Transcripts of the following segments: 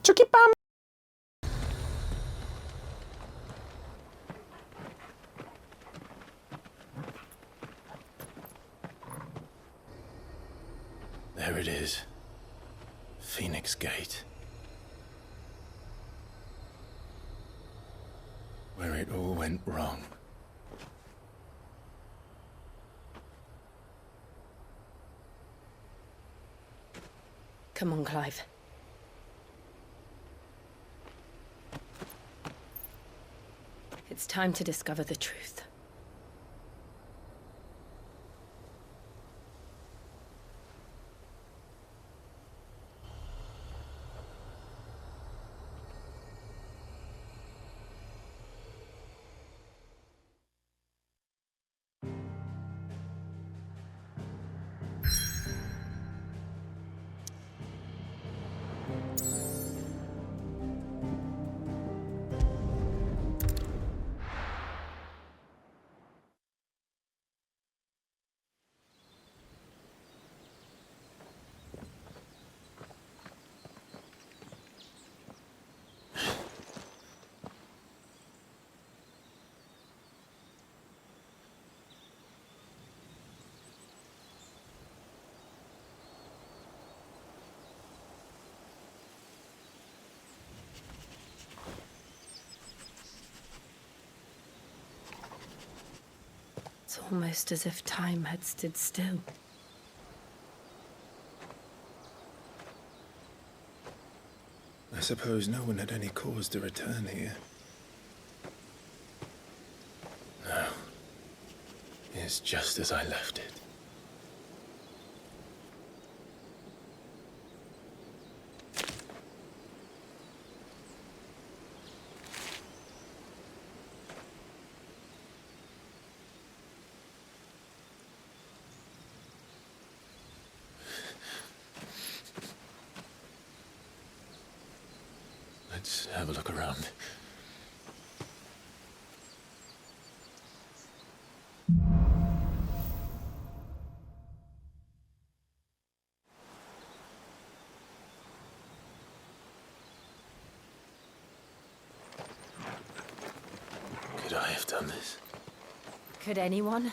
추키팜. There it is. Phoenix Gate. Where it all went wrong. Come on, Clive. It's time to discover the truth. It's almost as if time had stood still. I suppose no one had any cause to return here. No. It's just as I left it. Let's have a look around. Could I have done this? Could anyone?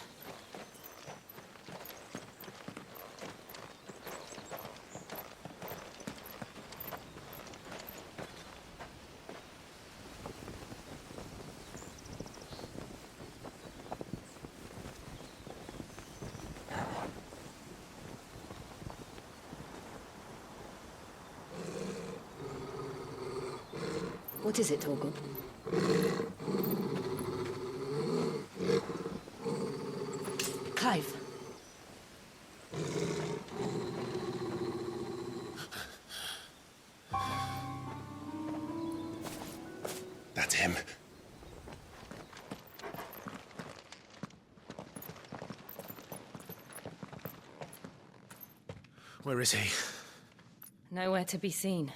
What is it, Torgal? Clive. That's him. Where is he? Nowhere to be seen.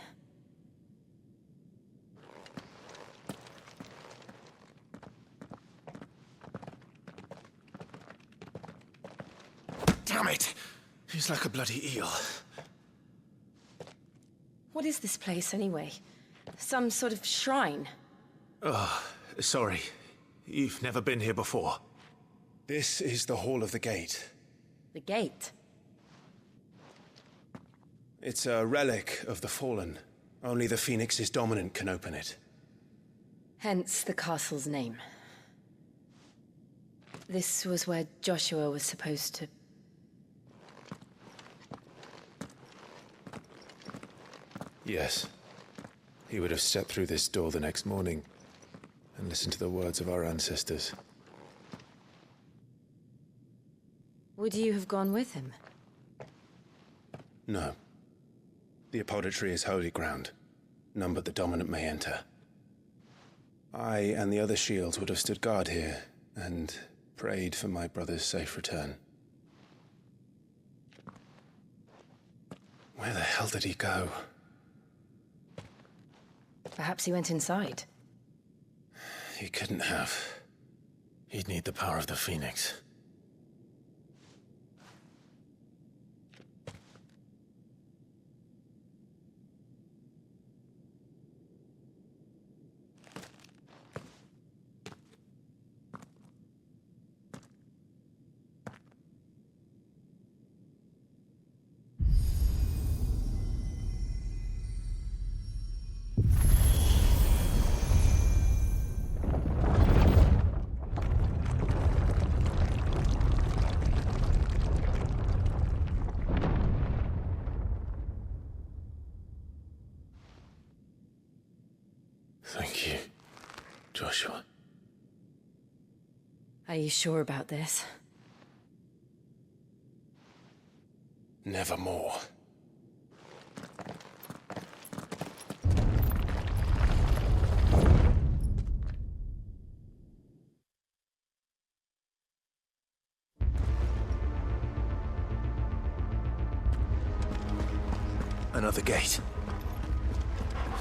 Damn it! He's like a bloody eel. What is this place, anyway? Some sort of shrine? Oh, sorry. You've never been here before. This is the Hall of the Gate. The gate? It's a relic of the Fallen. Only the Phoenix's dominant can open it. Hence the castle's name. This was where Joshua was supposed to... Yes. He would have stepped through this door the next morning and listened to the words of our ancestors. Would you have gone with him? No. The apodatory is holy ground. None but the dominant may enter. I and the other shields would have stood guard here and prayed for my brother's safe return. Where the hell did he go? Perhaps he went inside. He couldn't have. He'd need the power of the Phoenix. Thank you, Joshua. Are you sure about this? Nevermore. Another gate.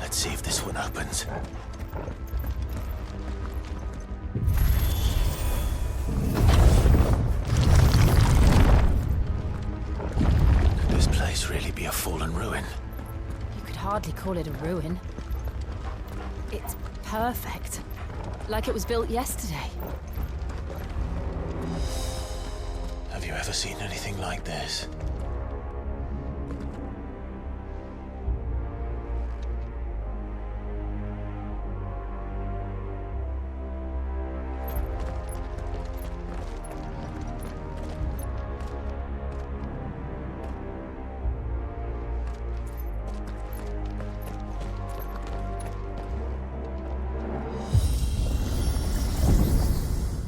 Let's see if this one opens. Could this place really be a fallen ruin? You could hardly call it a ruin. It's perfect. Like it was built yesterday. Have you ever seen anything like this?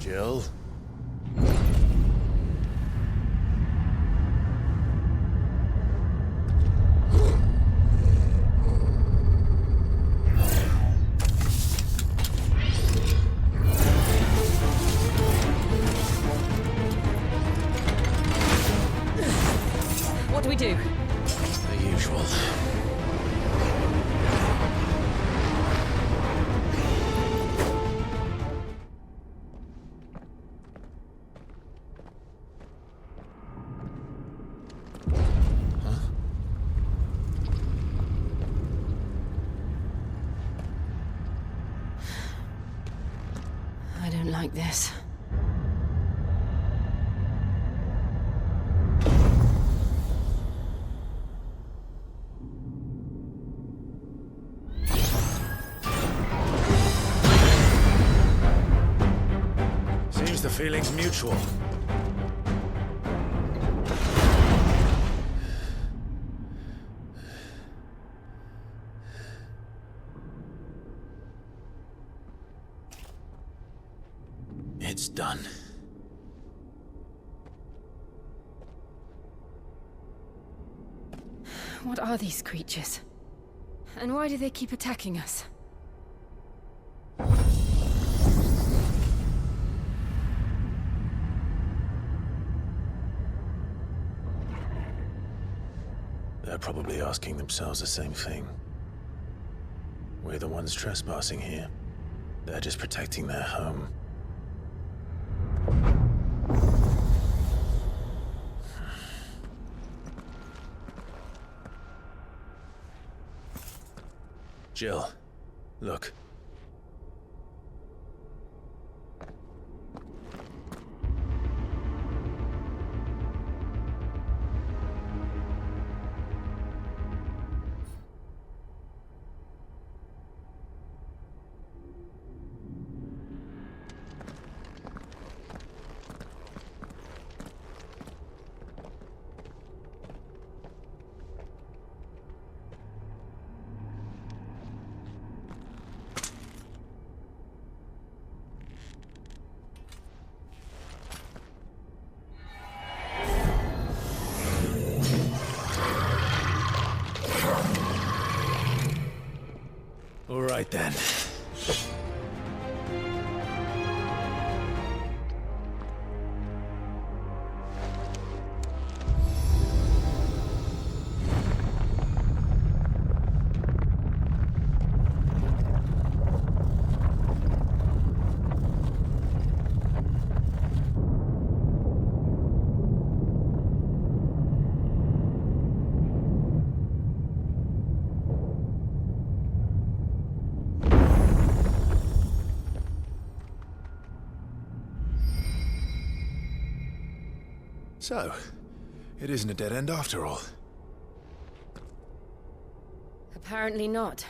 Jill? What do we do? The usual. I don't like this. Seems the feeling's mutual. It's done. What are these creatures? And why do they keep attacking us? They're probably asking themselves the same thing. We're the ones trespassing here. They're just protecting their home. Jill, look. All right then. So, it isn't a dead end after all. Apparently not.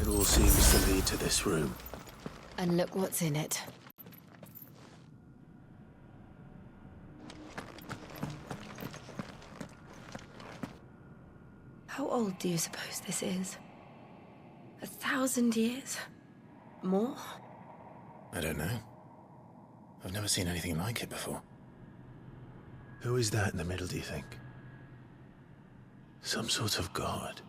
It all seems to lead to this room. And look what's in it. old do you suppose this is? 1,000 years? More? I don't know. I've never seen anything like it before. Who is that in the middle, do you think? Some sort of god?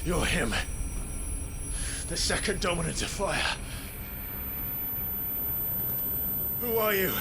You're him. The second dominant of fire. Who are you?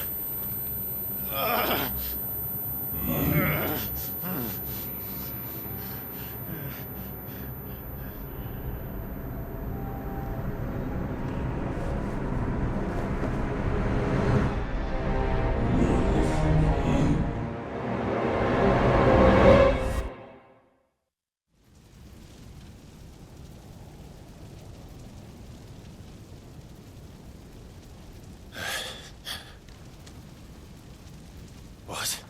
What?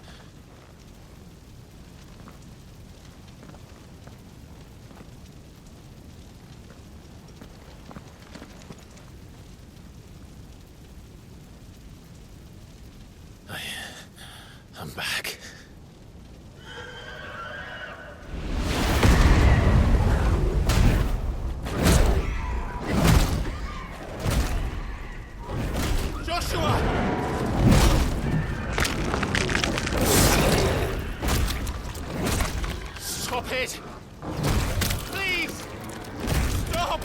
I'm back. Joshua! Stop it! Please! Stop!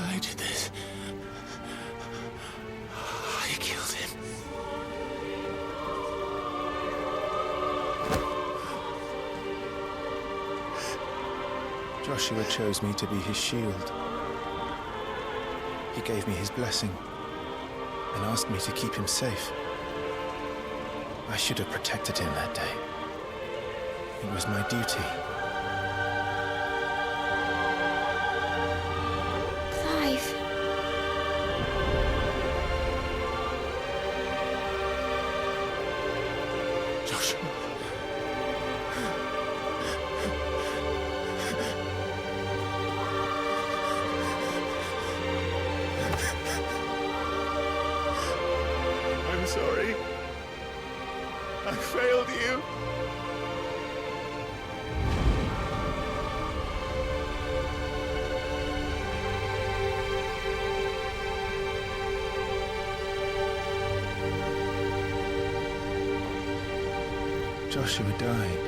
I did this. I killed him. Joshua chose me to be his shield. He gave me his blessing and asked me to keep him safe. I should have protected him that day. It was my duty. Clive. Joshua. I'm sorry. I failed you. Joshua died.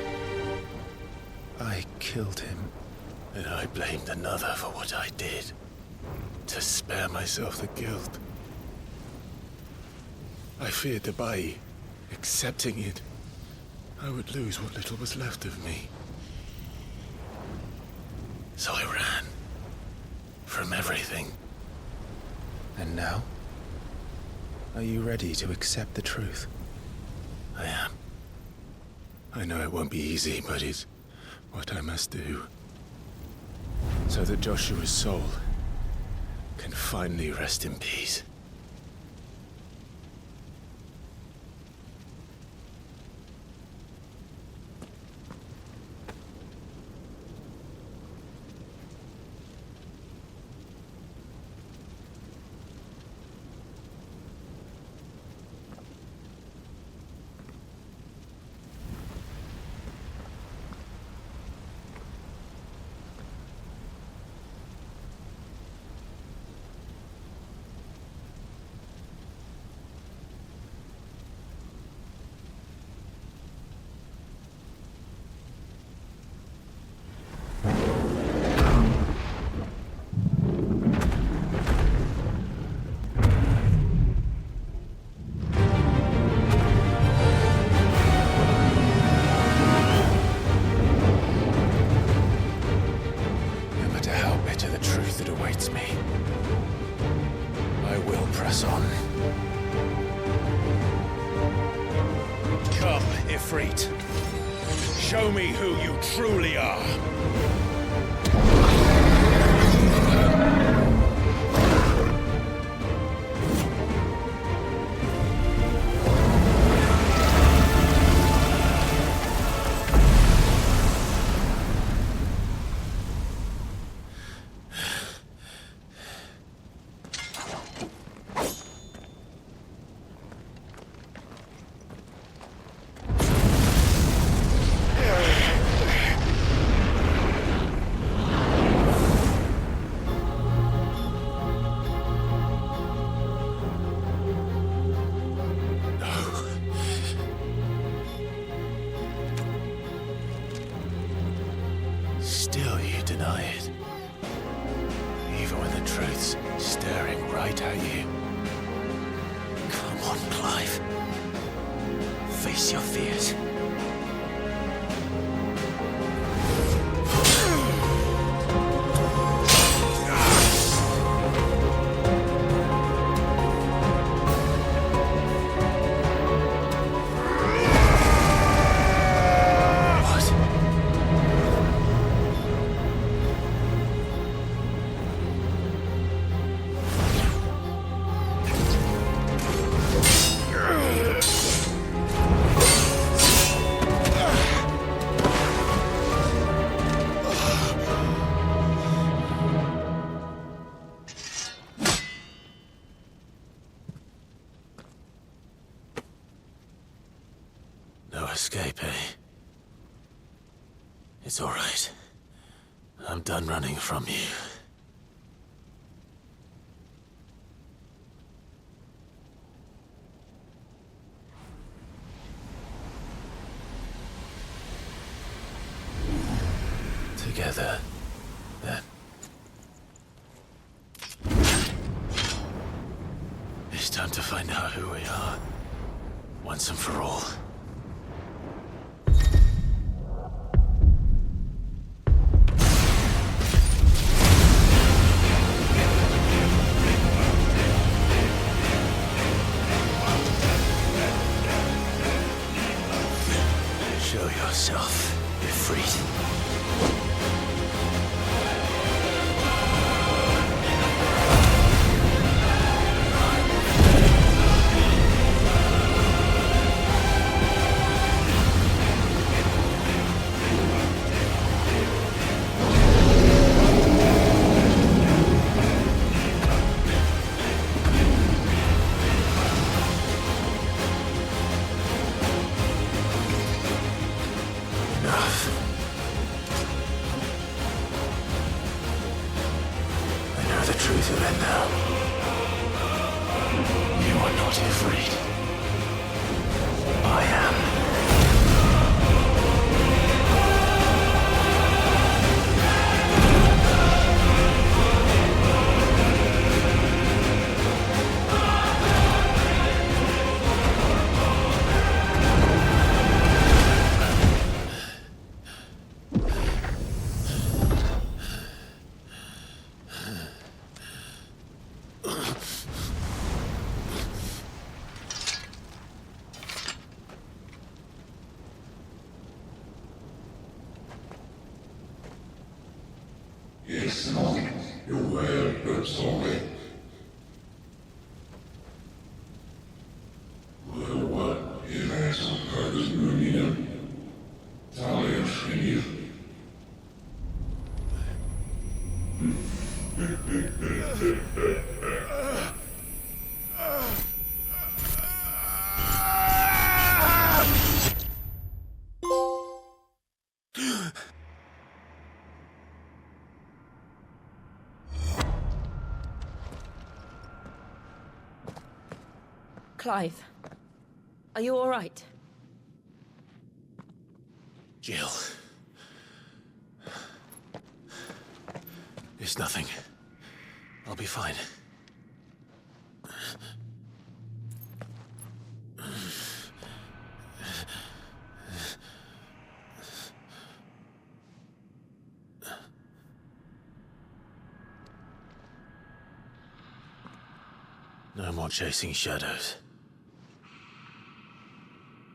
I killed him. And I blamed another for what I did. To spare myself the guilt. I feared that by accepting it, I would lose what little was left of me. So I ran. From everything. And now? Are you ready to accept the truth? I am. I know it won't be easy, but it's what I must do. So that Joshua's soul can finally rest in peace. us on. Come, Ifrit. Show me who you truly are. Still you deny it. Even when the truth's staring right at you. Come on, Clive. Face your fears. No escape, eh? It's all right. I'm done running from you. Together, then. It's time to find out who we are, once and for all. Show yourself, Ifrit. Clive, are you all right? Jill. It's nothing. I'll be fine. No more chasing shadows.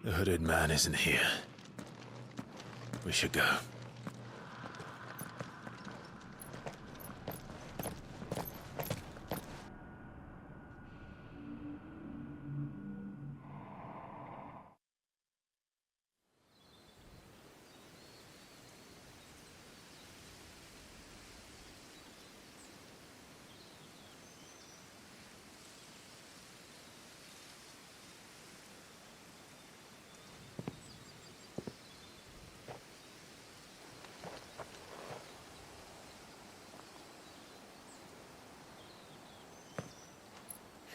The hooded man isn't here. We should go.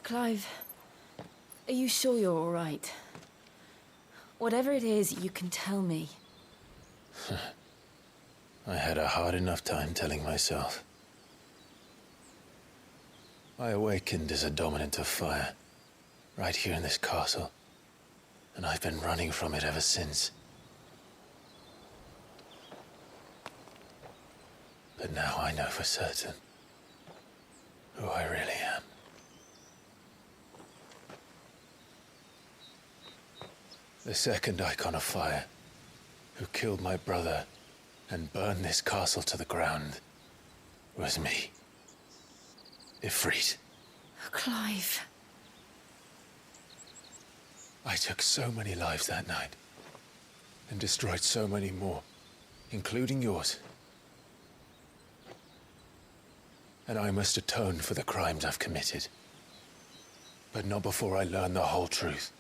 Clive, are you sure you're all right? Whatever it is, you can tell me. I had a hard enough time telling myself. I awakened as a dominant of fire, right here in this castle, and I've been running from it ever since. But now I know for certain who I really am. The second icon of fire, who killed my brother and burned this castle to the ground, was me. Ifrit. Clive. I took so many lives that night, and destroyed so many more, including yours. And I must atone for the crimes I've committed. But not before I learn the whole truth.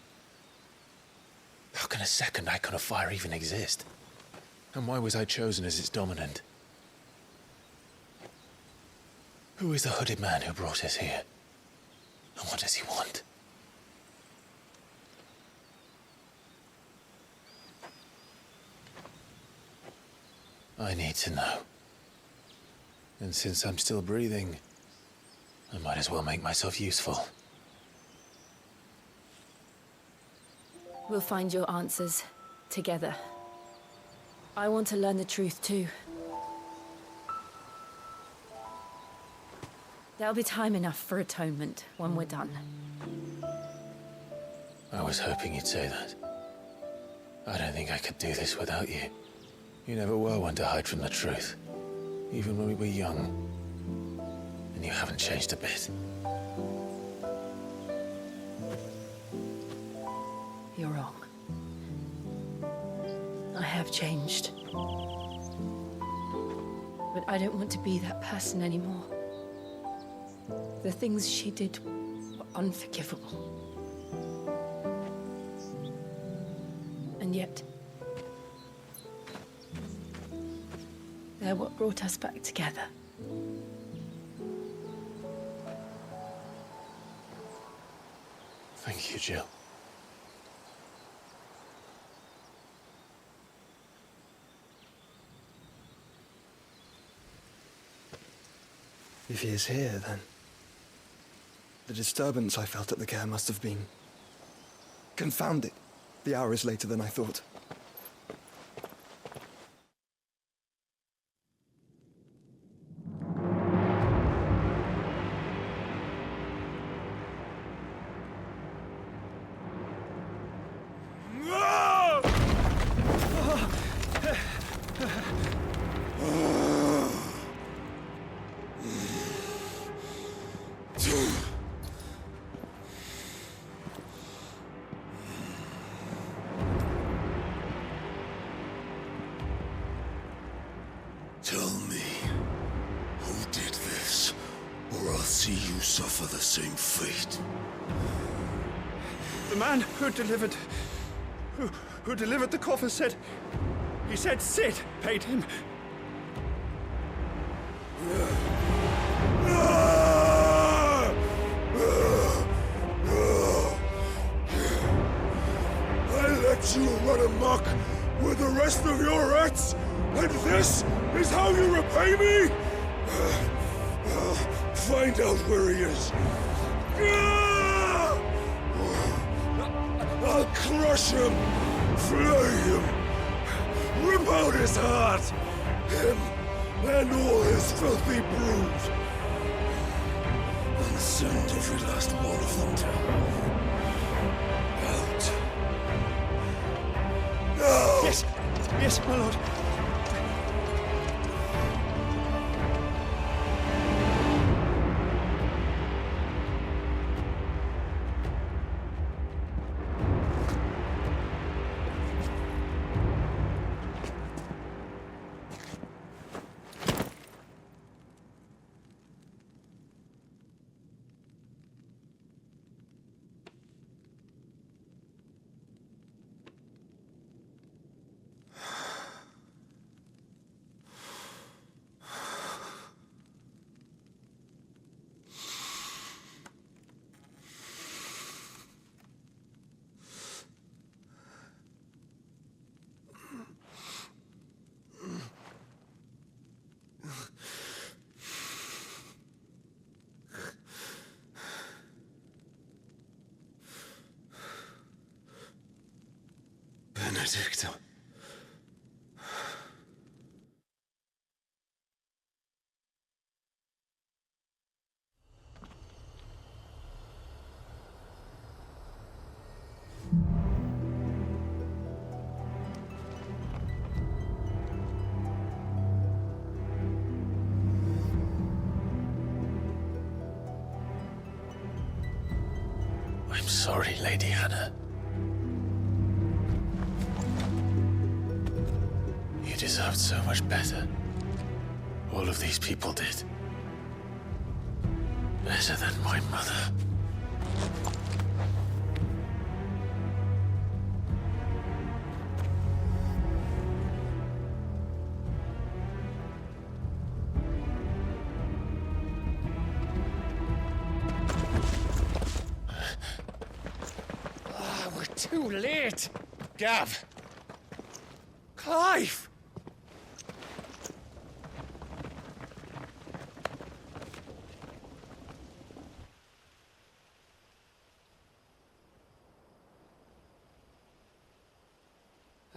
How can a second icon of fire even exist? And why was I chosen as its dominant? Who is the hooded man who brought us here? And what does he want? I need to know. And since I'm still breathing, I might as well make myself useful. We'll find your answers together. I want to learn the truth too. There'll be time enough for atonement when we're done. I was hoping you'd say that. I don't think I could do this without you. You never were one to hide from the truth, even when we were young. And you haven't changed a bit. You're wrong. I have changed. But I don't want to be that person anymore. The things she did were unforgivable. And yet, they're what brought us back together. Thank you, Jill. If he is here, then the disturbance I felt at the care must have been confounded. The hour is later than I thought. Tell me, who did this, or I'll see you suffer the same fate. The man who delivered the coffin said Sid paid him. I let you run amok with the rest of your rats, and this is how you repay me? Find out where he is. I'll crush him, flay him, rip out his heart, him and all his filthy brood. And Send every last one of them to out. No! Yes, yes, my lord. Benedicta. I'm sorry, Lady Hannah. You deserved so much better. All of these people did. Better than my mother. We're too late. Gav! Clive!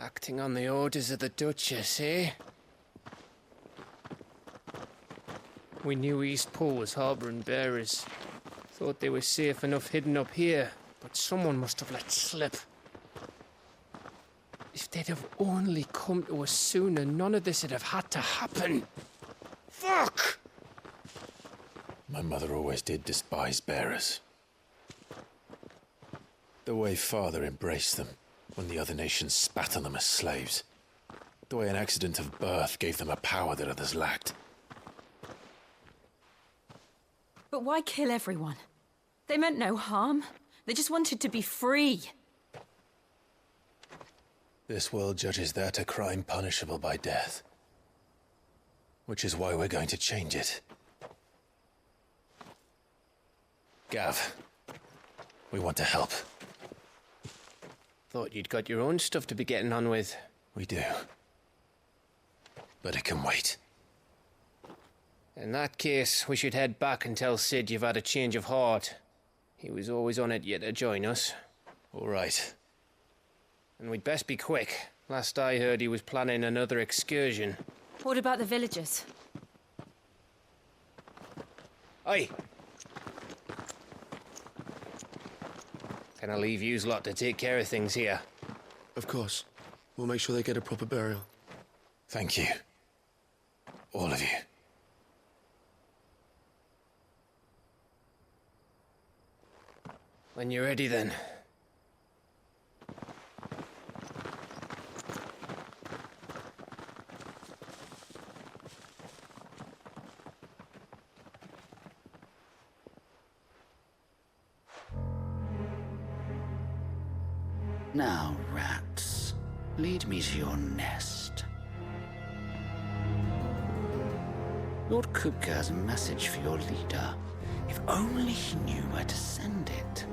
Acting on the orders of the Duchess, eh? We knew Eastpool was harbouring bearers. Thought they were safe enough hidden up here, but someone must have let slip. If they'd have only come to us sooner, none of this would have had to happen. Fuck! My mother always did despise bearers. The way Father embraced them when the other nations spat on them as slaves. The way an accident of birth gave them a power that others lacked. But why kill everyone? They meant no harm. They just wanted to be free. This world judges that a crime punishable by death. Which is why we're going to change it. Gav, we want to help. Thought you'd got your own stuff to be getting on with. We do. But it can wait. In that case, we should head back and tell Sid you've had a change of heart. He was always on it yet to join us. All right. And we'd best be quick. Last I heard, he was planning another excursion. What about the villagers? Aye. Can I leave yous lot to take care of things here? Of course. We'll make sure they get a proper burial. Thank you. All of you. When you're ready, then. Now, rats, lead me to your nest. Lord Kupka has a message for your leader. If only he knew where to send it.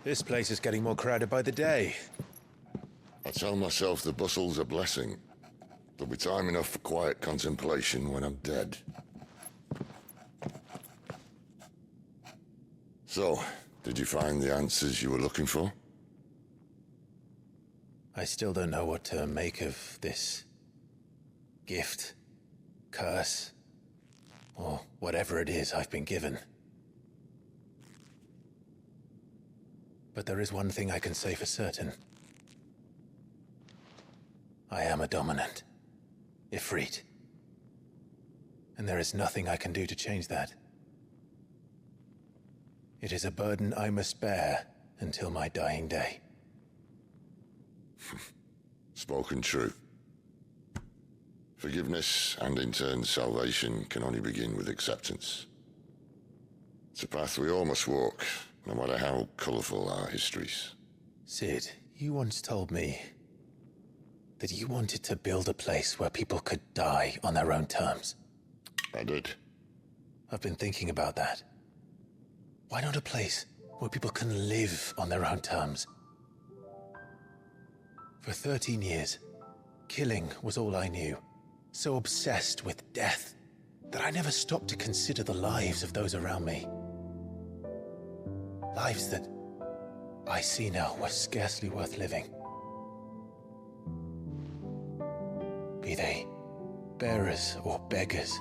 This place is getting more crowded by the day. I tell myself the bustle's a blessing. There'll be time enough for quiet contemplation when I'm dead. So, Did you find the answers you were looking for? I still don't know what to make of this gift, curse, or whatever it is I've been given. But there is one thing I can say for certain. I am a dominant, Ifrit. And there is nothing I can do to change that. It is a burden I must bear until my dying day. Spoken true. Forgiveness and in turn salvation can only begin with acceptance. It's a path we all must walk, no matter how colourful our histories. Sid, you once told me that you wanted to build a place where people could die on their own terms. I did. I've been thinking about that. Why not a place where people can live on their own terms? For 13 years, killing was all I knew. So obsessed with death that I never stopped to consider the lives of those around me. Lives that I see now were scarcely worth living. Be they bearers or beggars,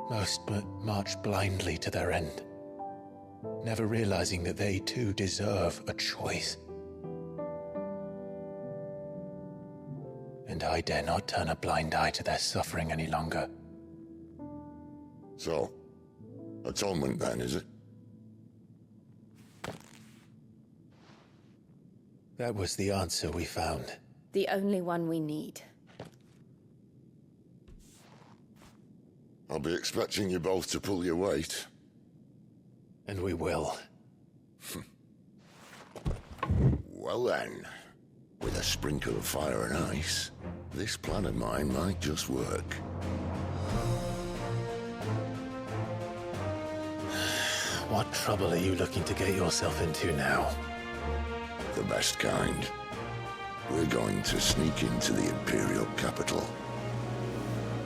most but march blindly to their end, never realizing that they too deserve a choice. And I dare not turn a blind eye to their suffering any longer. So, atonement then, is it? That was the answer we found. The only one we need. I'll be expecting you both to pull your weight. And we will. Well then, with a sprinkle of fire and ice, this plan of mine might just work. What trouble are you looking to get yourself into now? The best kind. We're going to sneak into the Imperial capital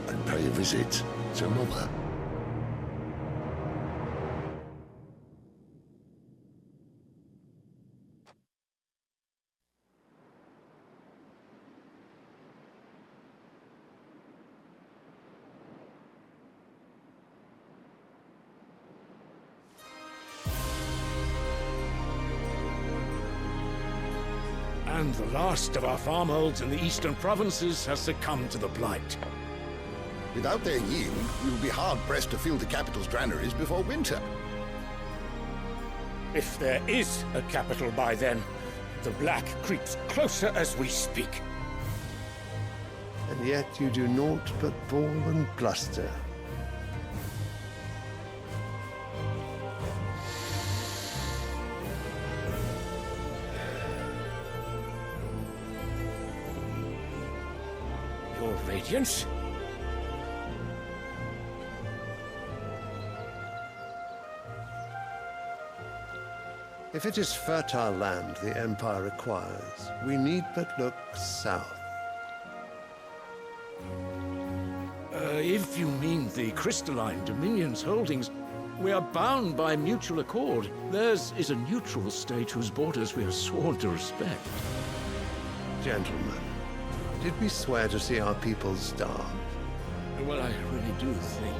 and pay a visit to Mother. And the last of our farmholds in the eastern provinces has succumbed to the blight. Without their yield, we will be hard-pressed to fill the capital's granaries before winter. If there is a capital by then, the black creeps closer as we speak. And yet you do naught but bawl and bluster. Your Radiance? If it is fertile land the Empire requires, we need but look south. If you mean the crystalline Dominion's holdings, we are bound by mutual accord. Theirs is a neutral state whose borders we are sworn to respect. Gentlemen, did we swear to see our people starve? Well, I really do think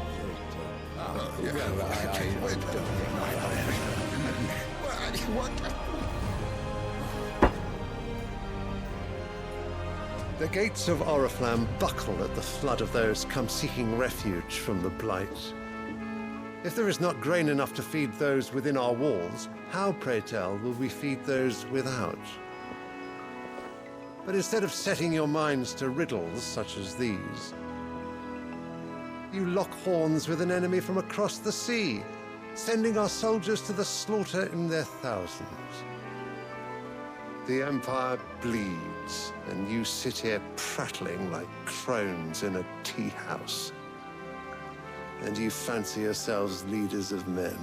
The gates of Oriflamme buckle at the flood of those come seeking refuge from the blight. If there is not grain enough to feed those within our walls, how, pray tell, will we feed those without? But instead of setting your minds to riddles such as these, you lock horns with an enemy from across the sea, sending our soldiers to the slaughter in their thousands. The Empire bleeds, and you sit here prattling like crones in a tea house. And you fancy yourselves leaders of men.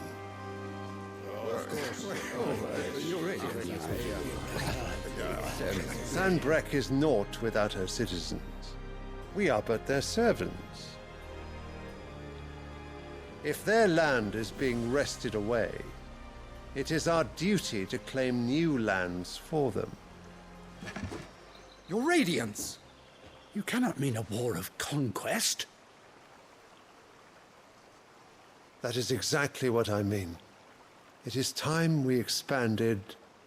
Sanbreque is naught without her citizens. We are but their servants. If their land is being wrested away, It is our duty to claim new lands for them. Your Radiance! You cannot mean a war of conquest. That is exactly what I mean. It is time we expanded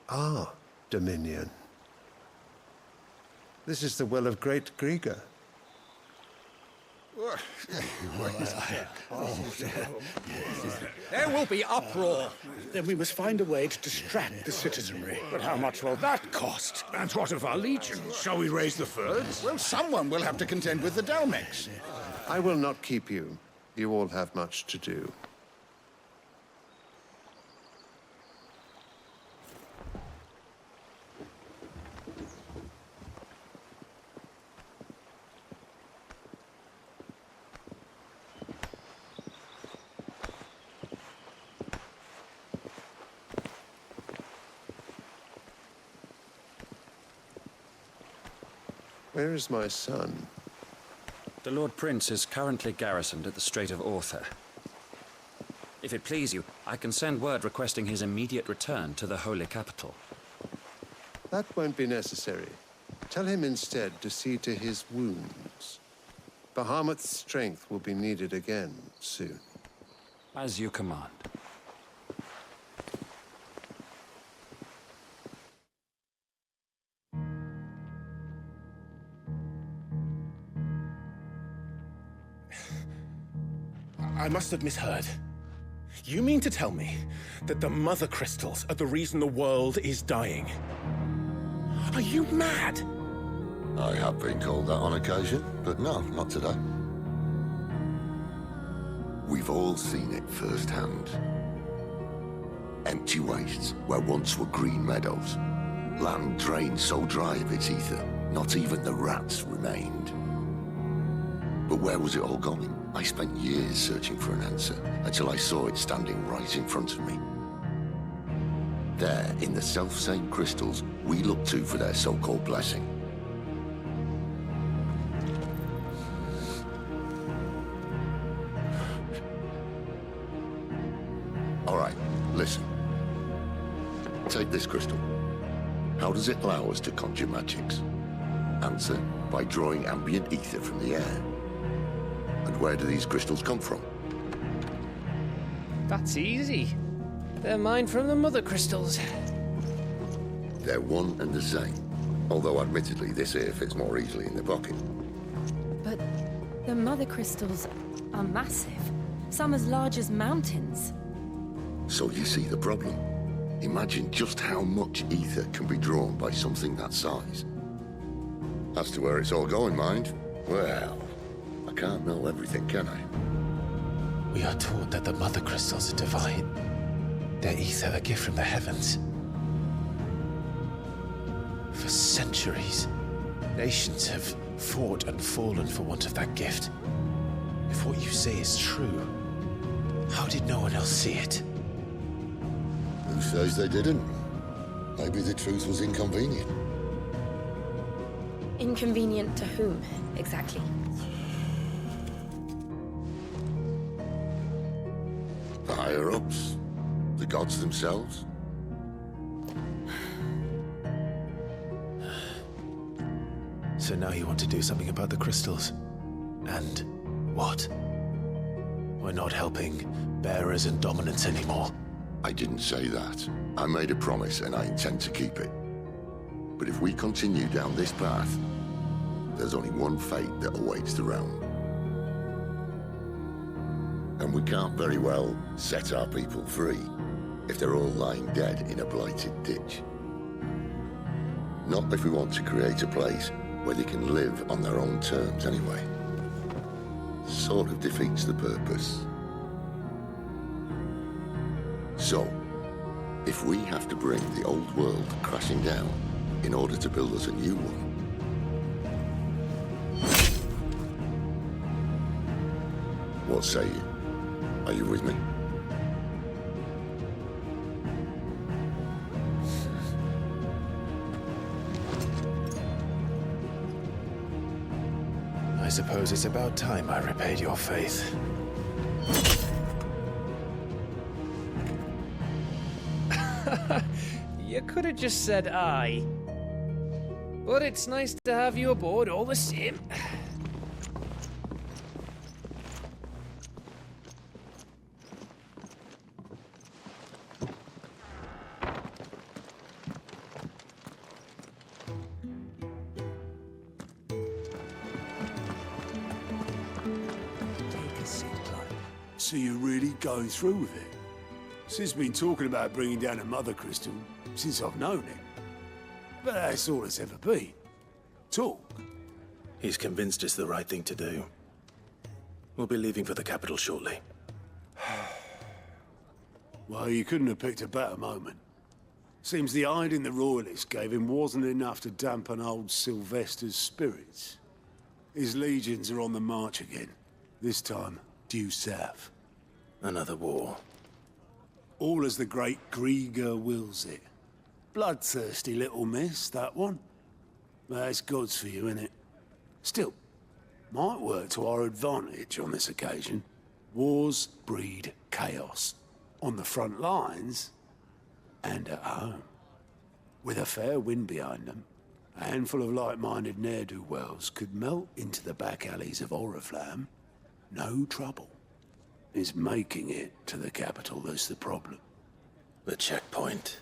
our dominion. This is the will of great Grieger. There will be uproar. Then we must find a way to distract the citizenry. But how much will that cost? And what of our legions? Shall we raise the furs? Well, someone will have to contend with the Dalmex. I will not keep you. You all have much to do. Where is my son? The Lord Prince is currently garrisoned at the Strait of Arthur. If it please you, I can send word requesting his immediate return to the Holy Capital. That won't be necessary. Tell him instead to see to his wounds. Bahamut's strength will be needed again soon. As you command. I must have misheard. You mean to tell me that the Mother Crystals are the reason the world is dying? Are you mad? I have been called that on occasion, but no, not today. We've all seen it firsthand. Empty wastes where once were green meadows. Land drained so dry of its ether, not even the rats remained. But where was it all going? I spent years searching for an answer, until I saw it standing right in front of me. There, in the self-same crystals we look to for their so-called blessing. All right, listen. Take this crystal. How does it allow us to conjure magics? Answer, by drawing ambient ether from the air. And where do these crystals come from? That's easy. They're mine from the Mother Crystals. They're one and the same. Although admittedly this here fits more easily in the pocket. But the Mother Crystals are massive. Some as large as mountains. So you see the problem. Imagine just how much ether can be drawn by something that size. As to where it's all going, mind? Well, I can't know everything, can I? We are taught that the Mother Crystals are divine. Their ether a gift from the heavens. For centuries, nations have fought and fallen for want of that gift. If what you say is true, how did no one else see it? Who says they didn't? Maybe the truth was inconvenient. Inconvenient to whom, exactly? The higher-ups? The gods themselves? So now you want to do something about the crystals? And what? We're not helping bearers and dominants anymore. I didn't say that. I made a promise and I intend to keep it. But if we continue down this path, there's only one fate that awaits the realm. And we can't very well set our people free if they're all lying dead in a blighted ditch. Not if we want to create a place where they can live on their own terms anyway. Sort of defeats the purpose. So, if we have to bring the old world crashing down in order to build us a new one, what say you? Are you with me? I suppose it's about time I repaid your faith. could have just said aye. But it's nice to have you aboard all the same. So you're really going through with it? Sid's been talking about bringing down a mother crystal since I've known it. But that's all it's ever been. Talk. He's convinced it's the right thing to do. We'll be leaving for the capital shortly. Well, you couldn't have picked a better moment. Seems the hiding the royalists gave him wasn't enough to dampen old Sylvester's spirits. His legions are on the march again. This time, due south. Another war. All as the great Grieger wills it. Bloodthirsty little miss, that one. That's God's for you, innit? Still, might work to our advantage on this occasion. Wars breed chaos. On the front lines, and at home. With a fair wind behind them, a handful of like-minded ne'er-do-wells could melt into the back alleys of Oriflamme. No trouble. It's making it to the capital that's the problem. The checkpoint.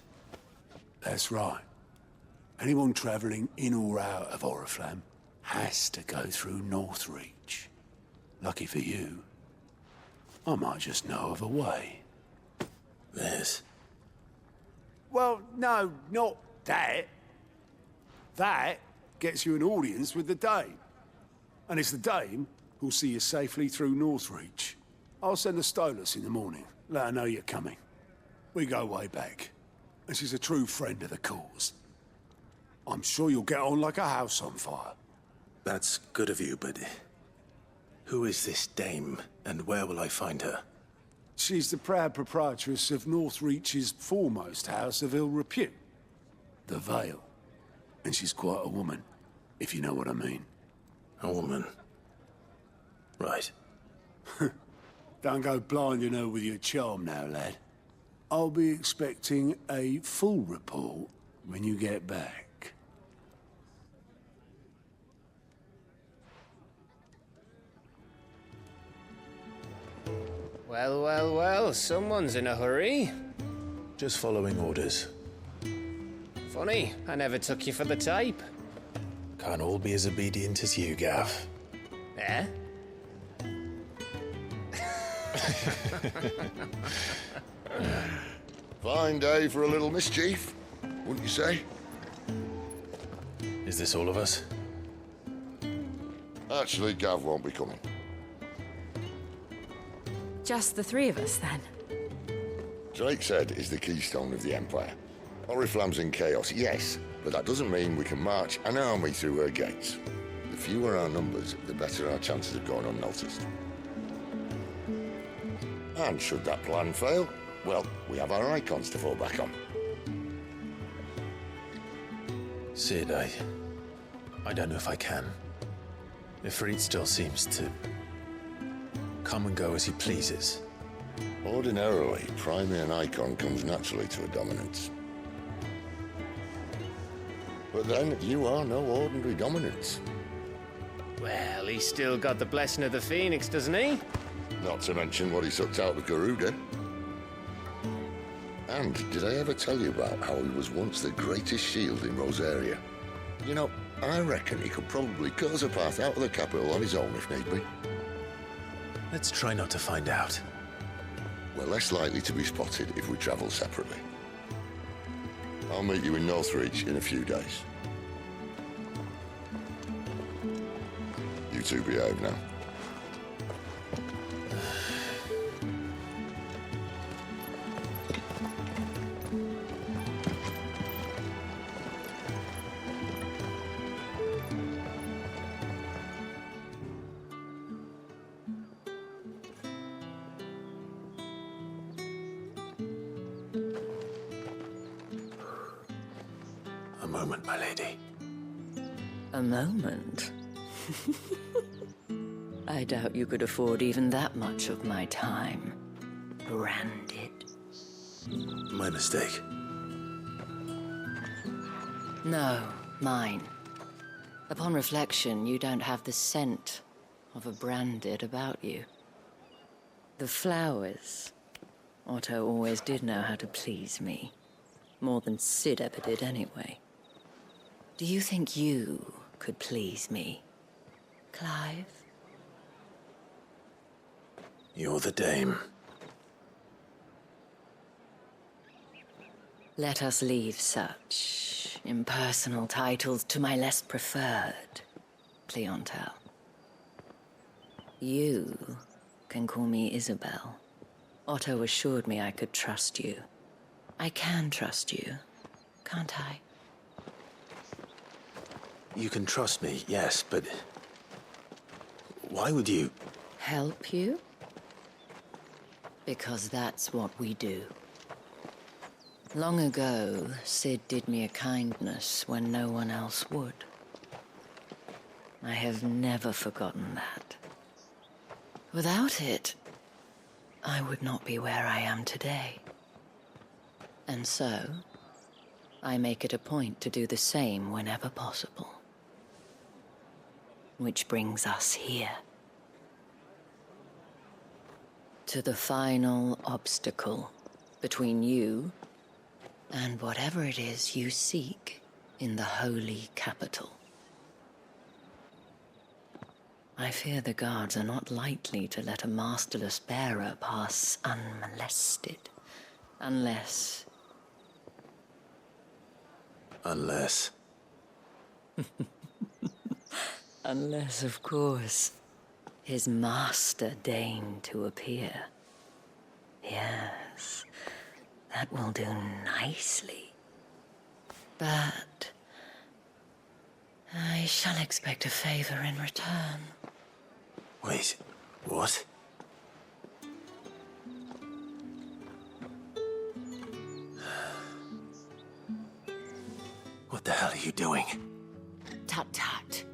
That's right. Anyone travelling in or out of Oriflamme has to go through Northreach. Lucky for you, I might just know of a way. This? Well, no, not that. That gets you an audience with the Dame. And it's the Dame who'll see you safely through Northreach. I'll send a Stolas in the morning, let her know you're coming. We go way back, and she's a true friend of the cause. I'm sure you'll get on like a house on fire. That's good of you, but who is this Dame, and where will I find her? She's the proud proprietress of Northreach's foremost house of ill repute, the Vale. And she's quite a woman, if you know what I mean. A woman? Right. Don't go blinding her with your charm now, lad. I'll be expecting a full report when you get back. Well, well, well, someone's in a hurry. Just following orders. Funny, I never took you for the type. Can't all be as obedient as you, Gav. Eh? Fine day for a little mischief, wouldn't you say? Is this all of us? Actually, Gav won't be coming. Just the three of us, then? Drake's Head is the keystone of the Empire. Oriflamme's in chaos, yes, but that doesn't mean we can march an army through her gates. The fewer our numbers, the better our chances of going unnoticed. And should that plan fail, well, we have our icons to fall back on. Sid, I don't know if I can. Ifrit still seems to come and go as he pleases. Ordinarily, priming an icon comes naturally to a dominance. But then, you are no ordinary dominance. Well, he's still got the blessing of the Phoenix, doesn't he? Not to mention what he sucked out of Garuda. And did I ever tell you about how he was once the greatest shield in Rosaria? You know, I reckon he could probably cut us a path out of the capital on his own if need be. Let's try not to find out. We're less likely to be spotted if we travel separately. I'll meet you in Northreach in a few days. You two behave now. A moment, my lady. A moment? I doubt you could afford even that much of my time. Branded. My mistake. No, mine. Upon reflection, you don't have the scent of a branded about you. The flowers. Otto always did know how to please me. More than Sid ever did anyway. Do you think you could please me, Clive? You're the dame. Let us leave such impersonal titles to my less preferred clientele. You can call me Isabel. Otto assured me I could trust you. I can trust you, can't I? You can trust me, yes, but... why would you... Help you? Because that's what we do. Long ago, Sid did me a kindness when no one else would. I have never forgotten that. Without it, I would not be where I am today. And so, I make it a point to do the same whenever possible. Which brings us here. To the final obstacle between you and whatever it is you seek in the holy capital. I fear the guards are not likely to let a masterless bearer pass unmolested. Unless... Unless... Unless, of course, his master deigned to appear. Yes, that will do nicely. But I shall expect a favor in return. Wait, what? What the hell are you doing? Tut-tut.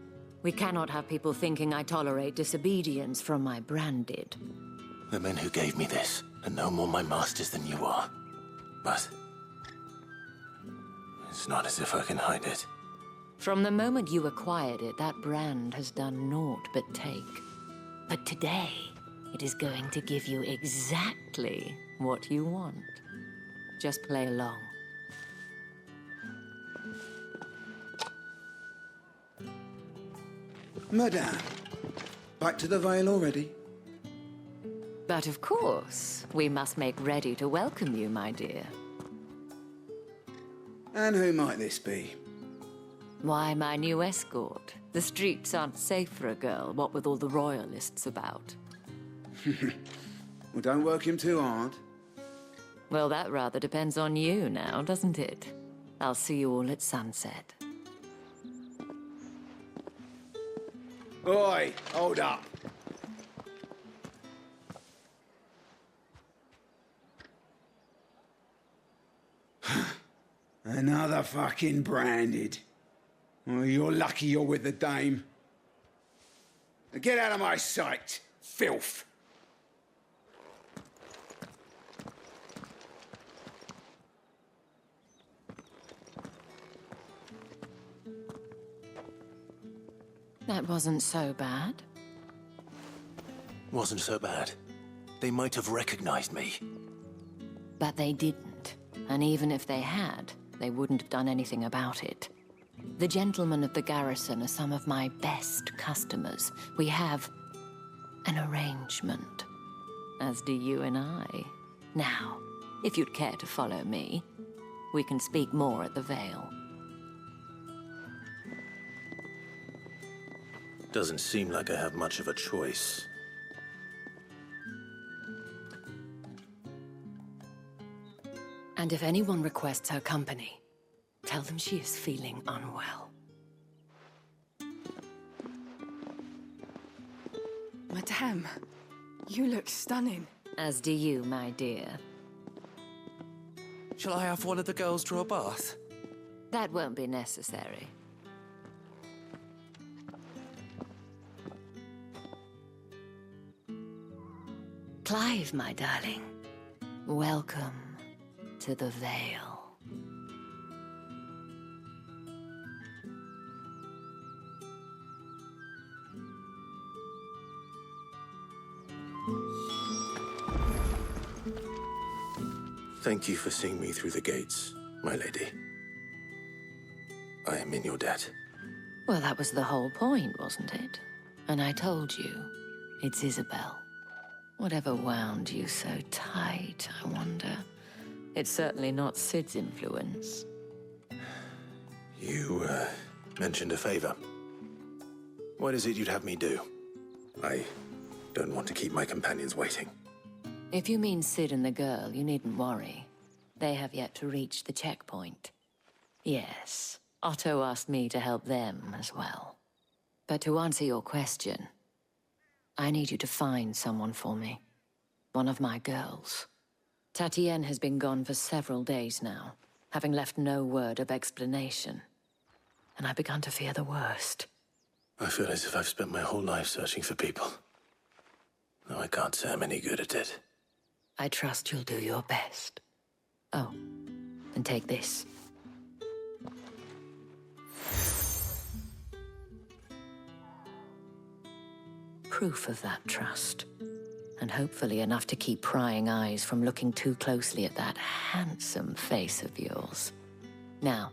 We cannot have people thinking I tolerate disobedience from my branded. The men who gave me this are no more my masters than you are. But... it's not as if I can hide it. From the moment you acquired it, that brand has done naught but take. But today, it is going to give you exactly what you want. Just play along. Madame, back to the Vale already? But of course, we must make ready to welcome you, my dear. And who might this be? Why, my new escort. The streets aren't safe for a girl, what with all the royalists about. Well, don't work him too hard. Well, that rather depends on you now, doesn't it? I'll see you all at sunset. Oi, hold up. Another fucking branded. Well, you're lucky you're with the dame. Now get out of my sight, filth. That wasn't so bad. Wasn't so bad. They might have recognized me. But they didn't. And even if they had, they wouldn't have done anything about it. The gentlemen of the garrison are some of my best customers. We have an arrangement, as do you and I. Now, if you'd care to follow me, we can speak more at the Vale. Doesn't seem like I have much of a choice. And if anyone requests her company, tell them she is feeling unwell. Madame, you look stunning. As do you, my dear. Shall I have one of the girls draw a bath? That won't be necessary. Clive, my darling, welcome to the Vale. Thank you for seeing me through the gates, my lady. I am in your debt. Well, that was the whole point, wasn't it? And I told you, it's Isabel. Whatever wound you so tight, I wonder. It's certainly not Sid's influence. You, mentioned a favor. What is it you'd have me do? I don't want to keep my companions waiting. If you mean Sid and the girl, you needn't worry. They have yet to reach the checkpoint. Yes, Otto asked me to help them as well. But to answer your question, I need you to find someone for me. One of my girls. Tatienne has been gone for several days now, having left no word of explanation. And I've begun to fear the worst. I feel as if I've spent my whole life searching for people. Though I can't say I'm any good at it. I trust you'll do your best. Oh, and take this. Proof of that trust. And hopefully enough to keep prying eyes from looking too closely at that handsome face of yours. Now,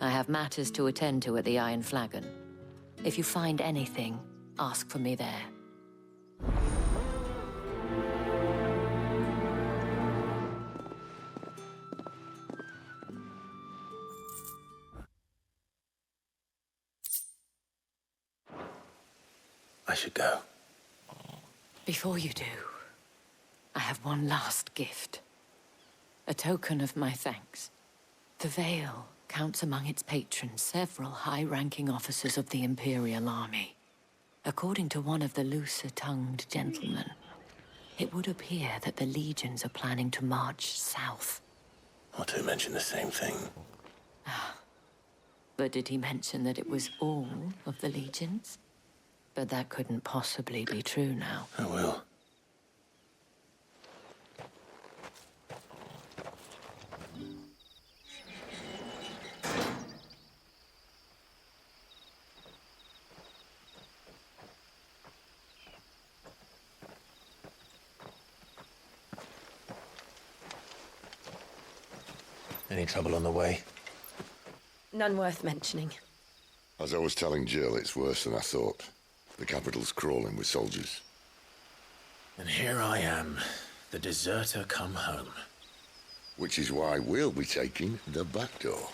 I have matters to attend to at the Iron Flagon. If you find anything, ask for me there. I should go. Before you do, I have one last gift. A token of my thanks. The Veil counts among its patrons several high-ranking officers of the Imperial Army. According to one of the looser-tongued gentlemen, it would appear that the legions are planning to march south. Otto mentioned the same thing. But did he mention that it was all of the legions? But that couldn't possibly be true now. I will. Any trouble on the way? None worth mentioning. As I was telling Jill, it's worse than I thought. The capital's crawling with soldiers. And here I am, the deserter come home. Which is why we'll be taking the back door.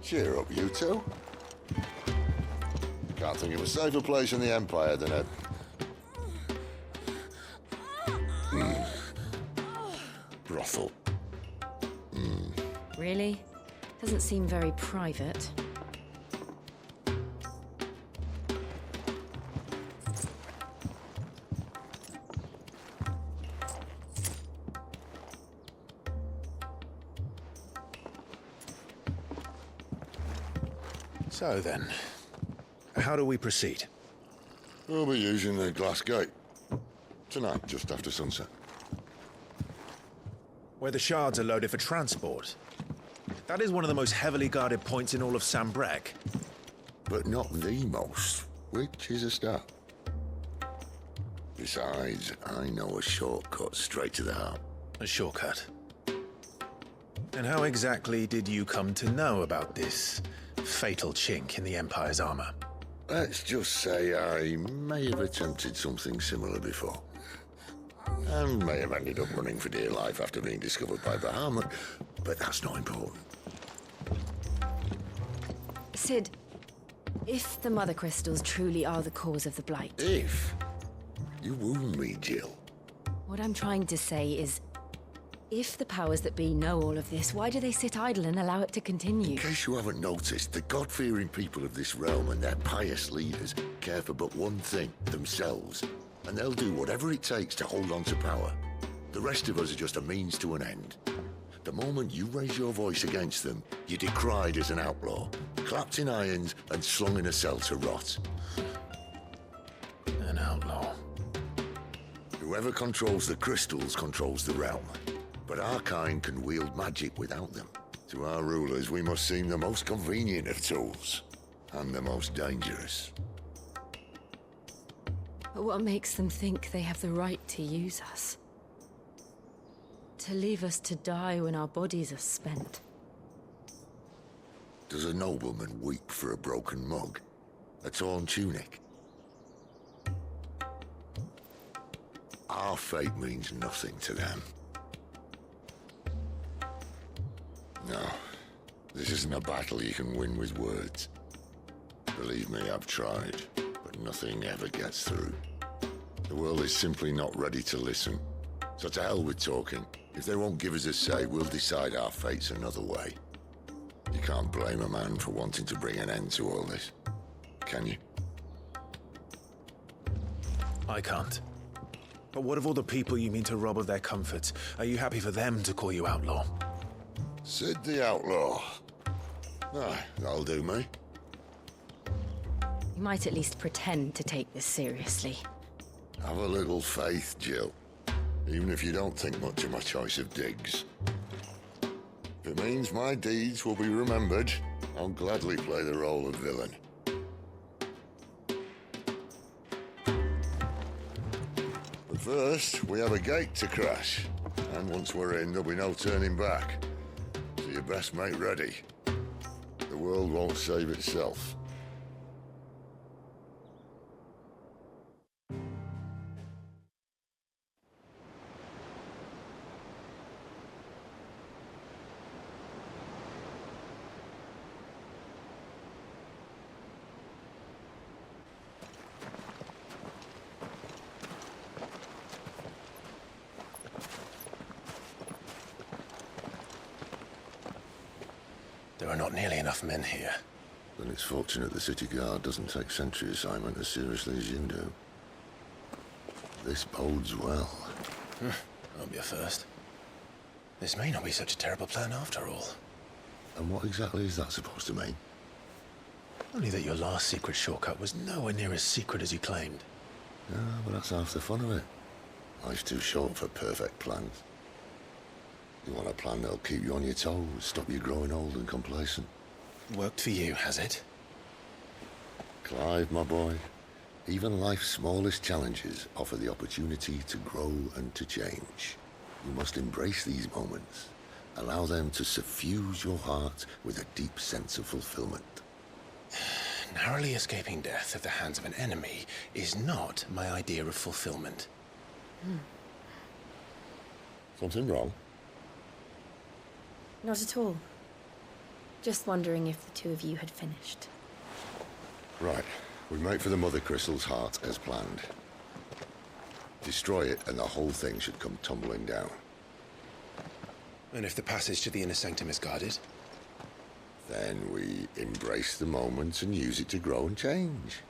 Cheer up, you two. Can't think of a safer place in the Empire than a... brothel. Really? Doesn't seem very private. So then, how do we proceed? We'll be using the glass gate. Tonight, just after sunset. Where the shards are loaded for transport. That is one of the most heavily guarded points in all of Sambrec. But not the most, which is a start. Besides, I know a shortcut straight to the heart. A shortcut? And how exactly did you come to know about this fatal chink in the Empire's armor? Let's just say I may have attempted something similar before. and may have ended up running for dear life after being discovered by Bahamut, but that's not important. Sid, if the Mother Crystals truly are the cause of the Blight... If? You wound me, Jill. What I'm trying to say is, if the powers that be know all of this, why do they sit idle and allow it to continue? In case you haven't noticed, the God-fearing people of this realm and their pious leaders care for but one thing, themselves. And they'll do whatever it takes to hold on to power. The rest of us are just a means to an end. The moment you raise your voice against them, you're decried as an outlaw, clapped in irons and slung in a cell to rot. An outlaw. Whoever controls the crystals controls the realm. But our kind can wield magic without them. To our rulers, we must seem the most convenient of tools, and the most dangerous. But what makes them think they have the right to use us? To leave us to die when our bodies are spent? Does a nobleman weep for a broken mug? A torn tunic? Our fate means nothing to them. No, this isn't a battle you can win with words. Believe me, I've tried, but nothing ever gets through. The world is simply not ready to listen. So to hell with talking. If they won't give us a say, we'll decide our fates another way. You can't blame a man for wanting to bring an end to all this, can you? I can't. But what of all the people you mean to rob of their comforts? Are you happy for them to call you outlaw? Sid the Outlaw. Aye, that'll do me. You might at least pretend to take this seriously. Have a little faith, Jill. Even if you don't think much of my choice of digs. If it means my deeds will be remembered, I'll gladly play the role of villain. But first, we have a gate to crash. And once we're in, there'll be no turning back. So you best make ready. The world won't save itself. There are not nearly enough men here. Then it's fortunate the city guard doesn't take sentry assignment as seriously as you do. This bodes well. I'll be a first. This may not be such a terrible plan after all. And what exactly is that supposed to mean? Only that your last secret shortcut was nowhere near as secret as you claimed. Yeah, but that's half the fun of it. Life's too short for perfect plans. You want a plan that'll keep you on your toes, stop you growing old and complacent. Worked for you, has it? Clive, my boy, even life's smallest challenges offer the opportunity to grow and to change. You must embrace these moments. Allow them to suffuse your heart with a deep sense of fulfillment. Narrowly escaping death at the hands of an enemy is not my idea of fulfillment. Something wrong? Not at all. Just wondering if the two of you had finished. Right. We make for the Mother Crystal's heart as planned. Destroy it and the whole thing should come tumbling down. And if the passage to the inner sanctum is guarded? Then we embrace the moment and use it to grow and change.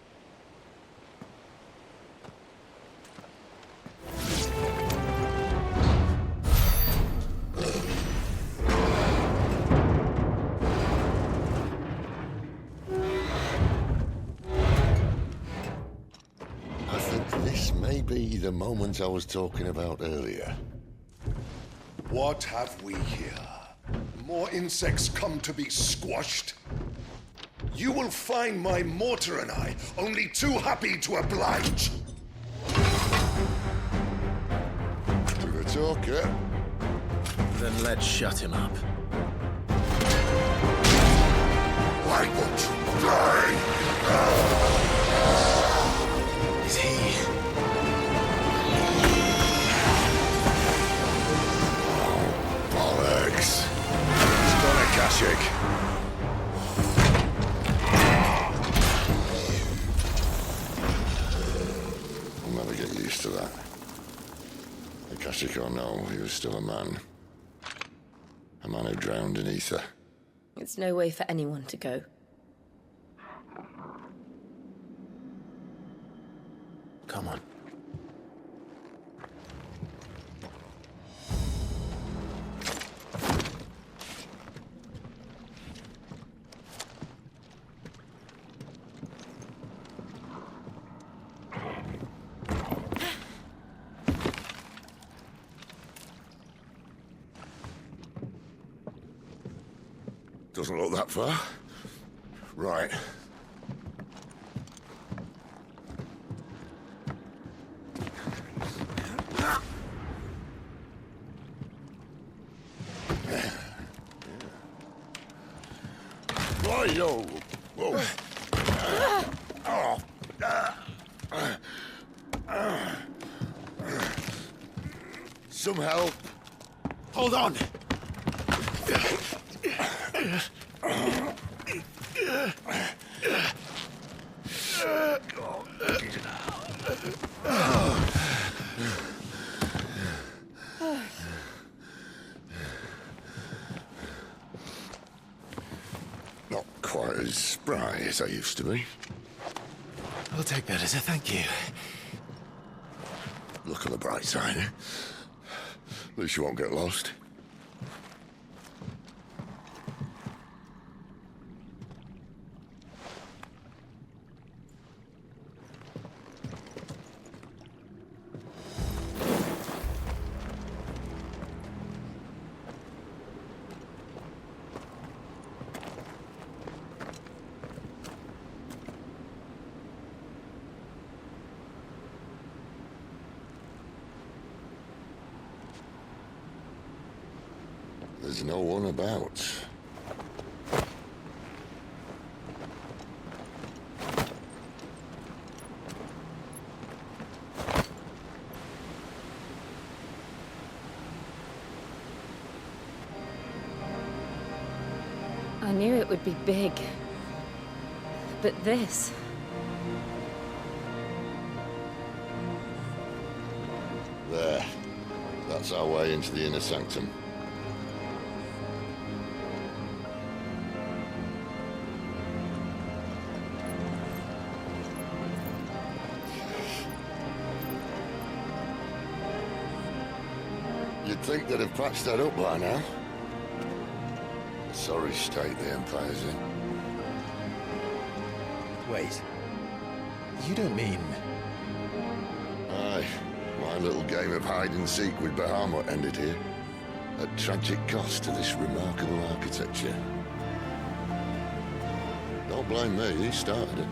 Be the moment I was talking about earlier. What have we here? More insects come to be squashed? You will find my mortar and I only too happy to oblige. To the talker. Then let's shut him up. Why won't you die? Is he... magic. I'll never get used to that. Akashic or no, he was still a man. A man who drowned in ether. It's no way for anyone to go. Come on. Doesn't look that far. Right. Whoa. Whoa. Some help. Hold on. Not quite as spry as I used to be. I'll take that as a thank you. Look on the bright side, eh? At least you won't get lost. There's no one about. I knew it would be big. But this... There. That's our way into the inner sanctum. You'd think they'd have patched that up by now. Sorry state the Empire's in. Wait. You don't mean... Aye. My little game of hide-and-seek with Bahamut ended here. At tragic cost to this remarkable architecture. Don't blame me, he started it.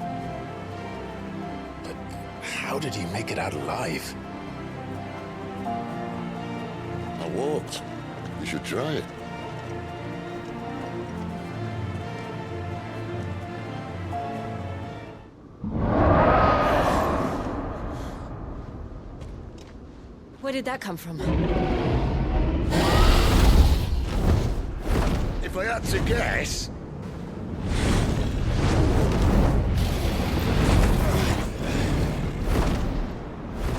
But how did he make it out alive? I walked. You should try it. Where did that come from? If I had to guess...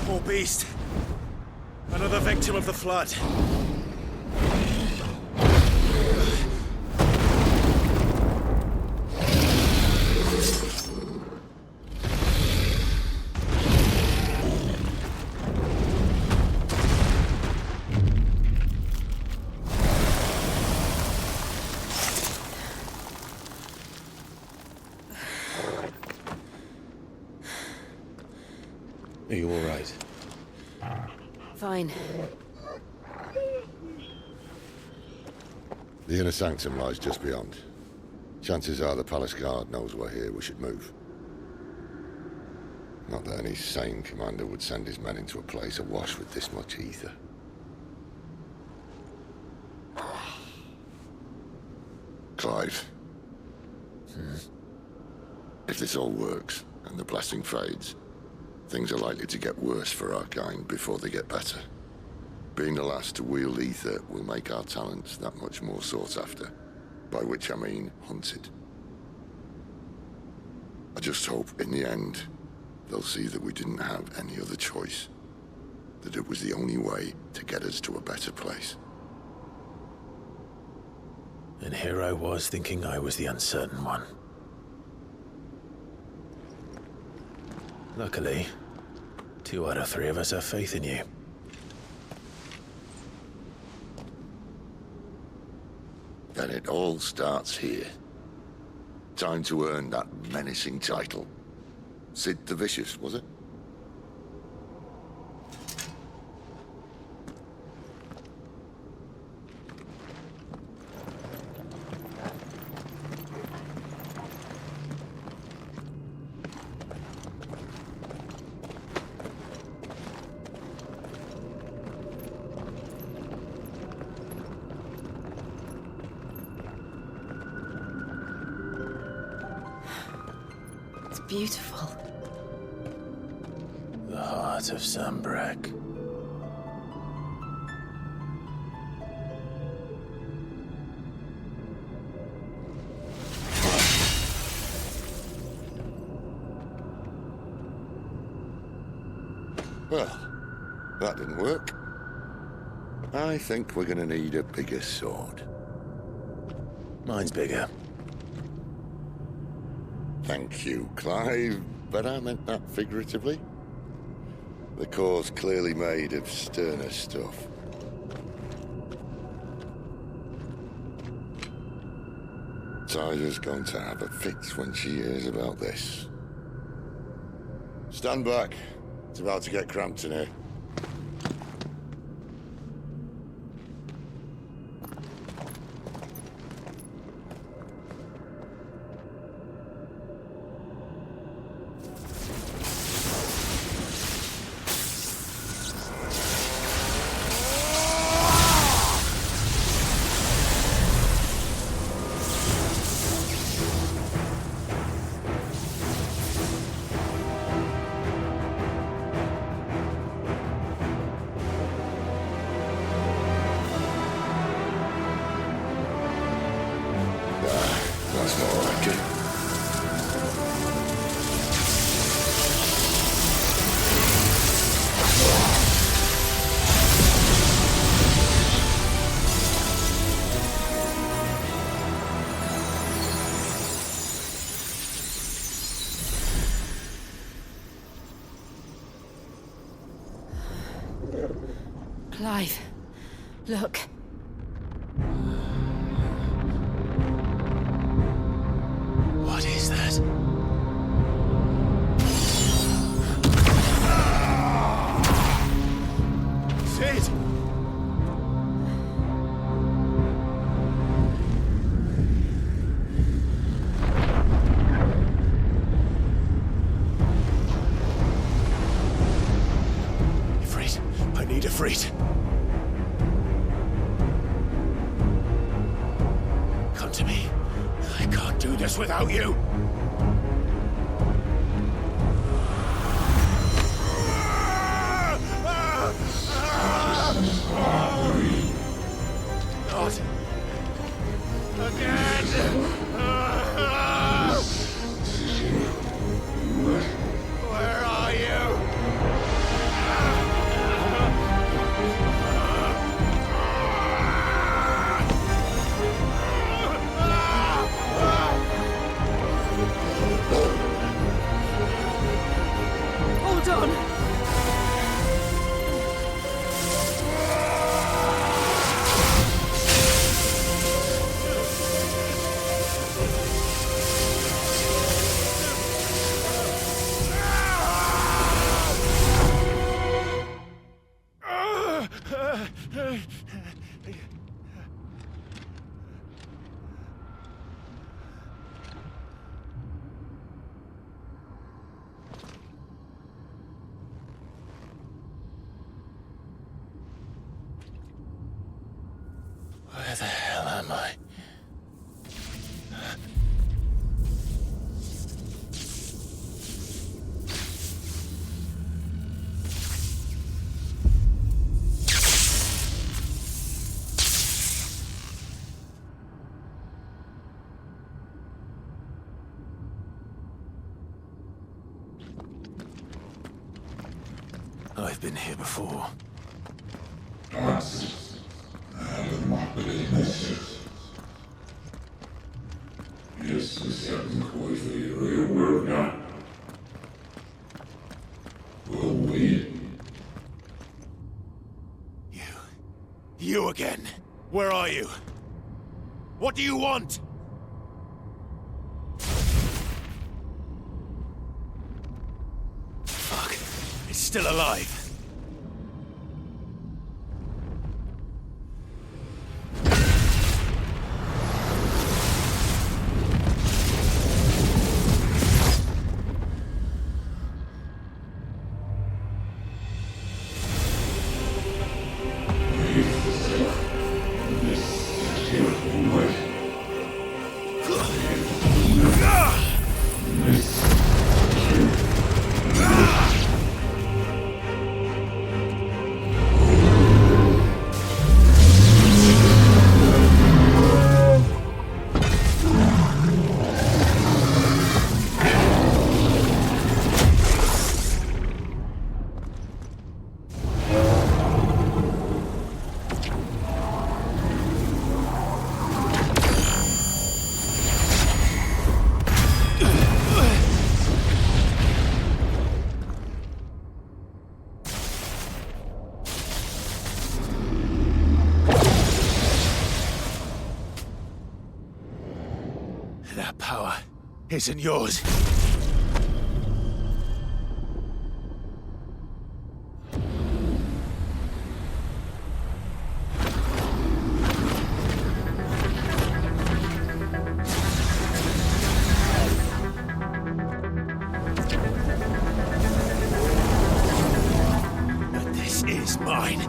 Poor beast. Another victim of the flood. Are you all right? Fine. The inner sanctum lies just beyond. Chances are the palace guard knows we're here. We should move. Not that any sane commander would send his men into a place awash with this much ether. Clive. If this all works, and the blessing fades, things are likely to get worse for our kind before they get better. Being the last to wield ether will make our talents that much more sought after. by which I mean hunted. I just hope in the end they'll see that we didn't have any other choice, that it was the only way to get us to a better place. And here I was thinking I was the uncertain one. Luckily, 2 out of 3 of us have faith in you. Then it all starts here. Time to earn that menacing title. Sid the Vicious, was it? Beautiful. The heart of Sambrak. Well, that didn't work. I think we're gonna need a bigger sword. Mine's bigger. Thank you, Clive, but I meant that figuratively. The core's clearly made of sterner stuff. Tyler's going to have a fit when she hears about this. Stand back. It's about to get cramped in here. That's more like it. Clive, look. What is that? Sid! Ifrit, I need Ifrit. Come to me. I can't do this without you. Not again. Where are you? I've been here before. You again. Where are you? What do you want? Fuck. It's still alive. That power isn't yours. But this is mine.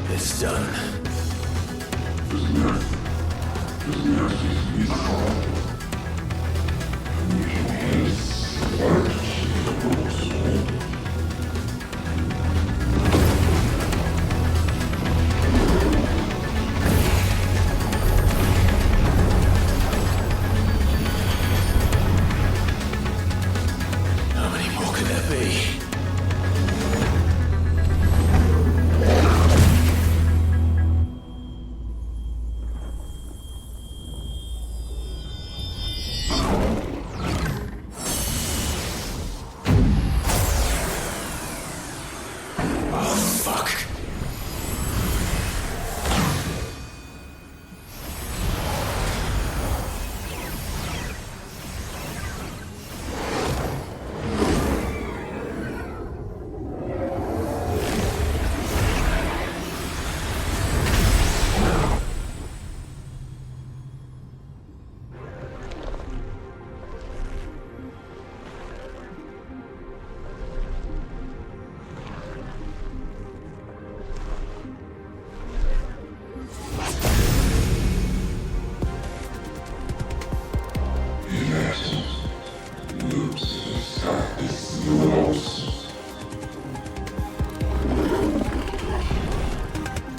It's done. How many more could there be?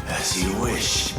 As you wish.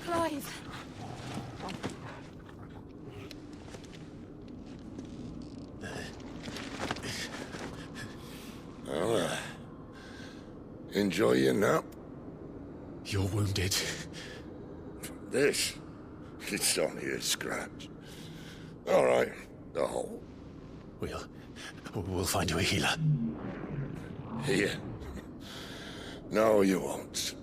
Clive! Well, enjoy your nap? You're wounded. This? It's only a scratch. All right, the hole. We'll find you a healer. Here? No, you won't.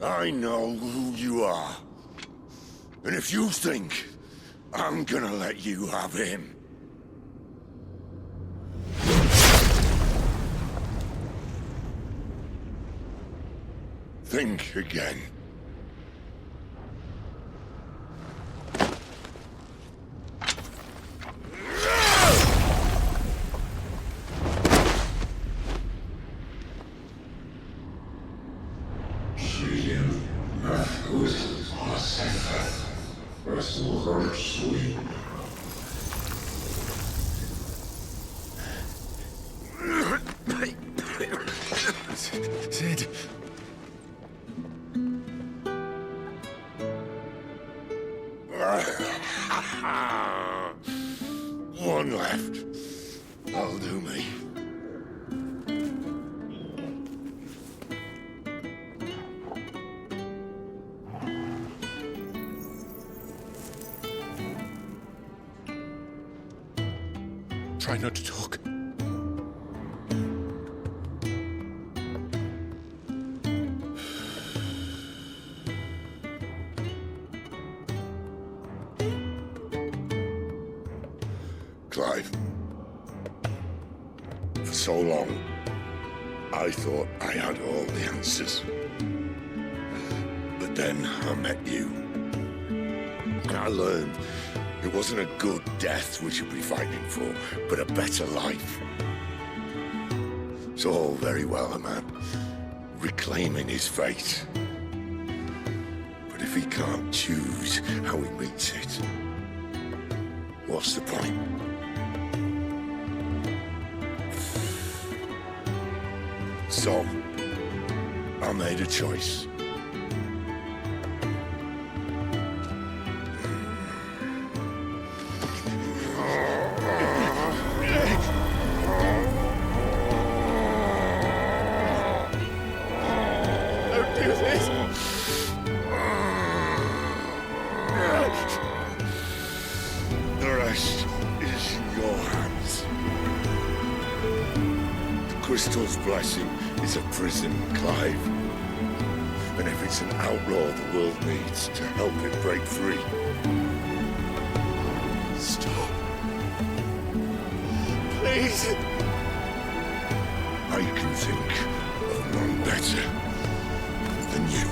I know who you are. And if you think I'm gonna let you have him... think again. Sid. One left. That'll do me. Try not to talk. Clive. For so long, I thought I had all the answers. But then I met you. And I learned it wasn't a good death we should be fighting for, but a better life. It's all very well, a man reclaiming his fate. But if he can't choose how he meets it, what's the point? So, I made a choice. Don't do this! The rest is in your hands. The crystal's blessing is a prison, Clive. And if it's an outlaw the world needs to help it break free. Stop. Please. I can think of none better than you.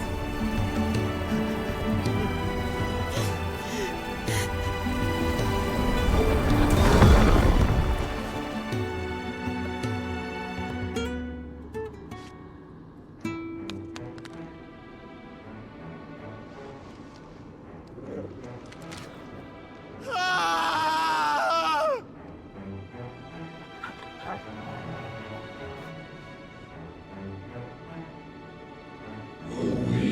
Oh,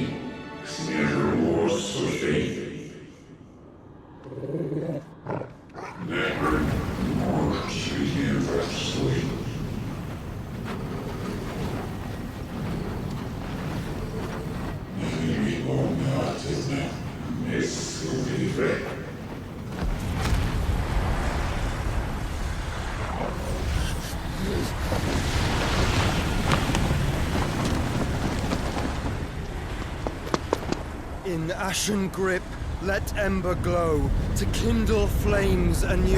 In ashen grip, let ember glow to kindle flames anew.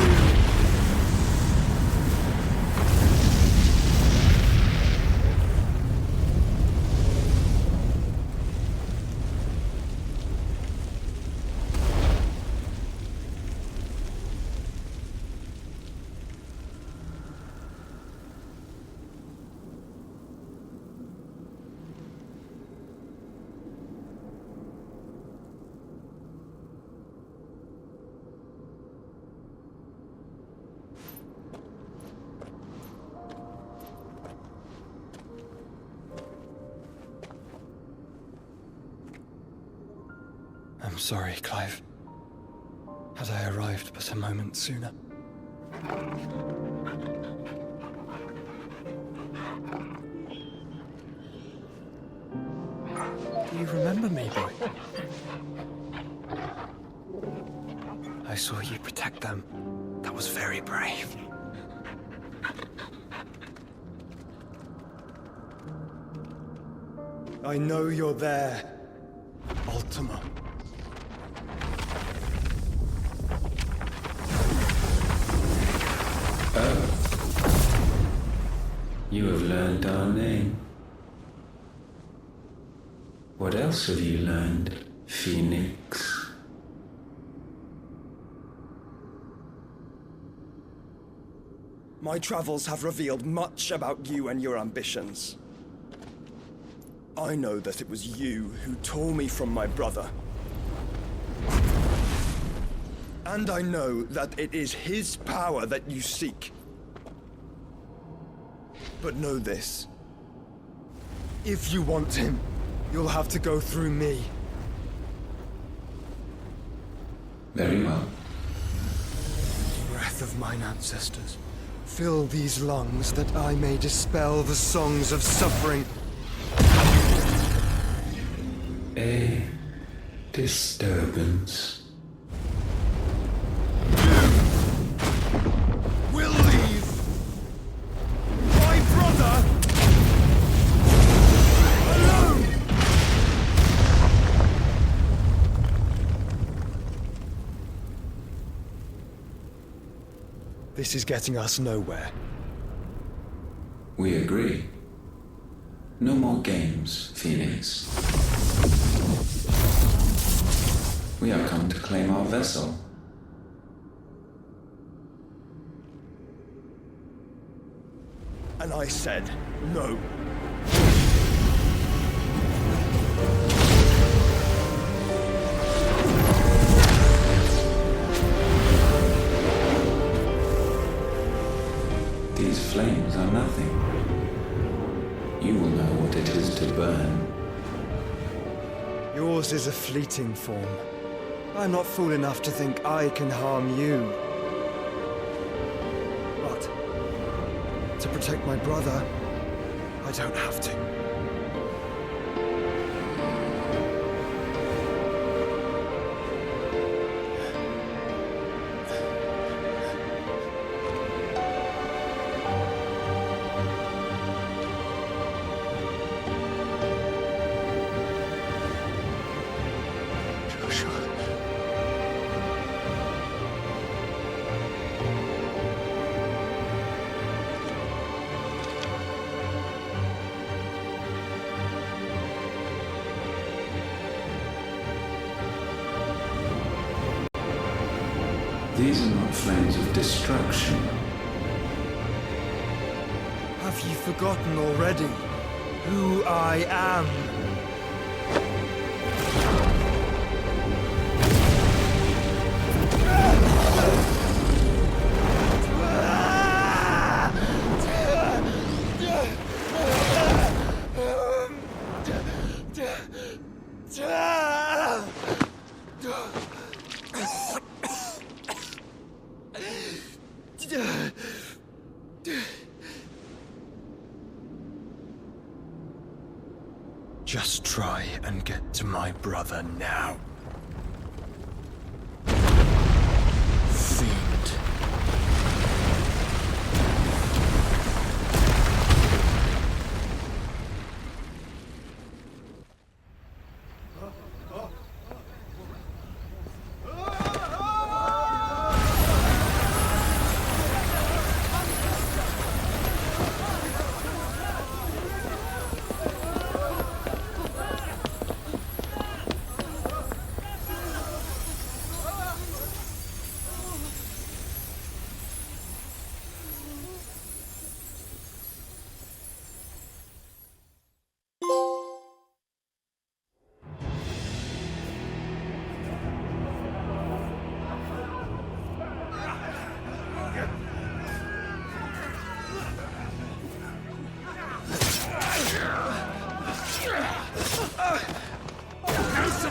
I'm sorry, Clive. Had I arrived but a moment sooner. Do you remember me, boy? I saw you protect them. That was very brave. I know you're there, Ultima. You have learned our name. What else have you learned, Phoenix? My travels have revealed much about you and your ambitions. I know that it was you who tore me from my brother. And I know that it is his power that you seek. But know this. If you want him, you'll have to go through me. Very well. Breath of mine ancestors, fill these lungs that I may dispel the songs of suffering. A disturbance. We'll leave. My brother alone. This is getting us nowhere. We agree. No more games, Phoenix. We have come to claim our vessel. And I said no. These flames are nothing. You will know what it is to burn. Yours is a fleeting form. I'm not fool enough to think I can harm you. But to protect my brother, I don't have to. These are not flames of destruction. Have you forgotten already who I am? Just try and get to my brother now. Fiend.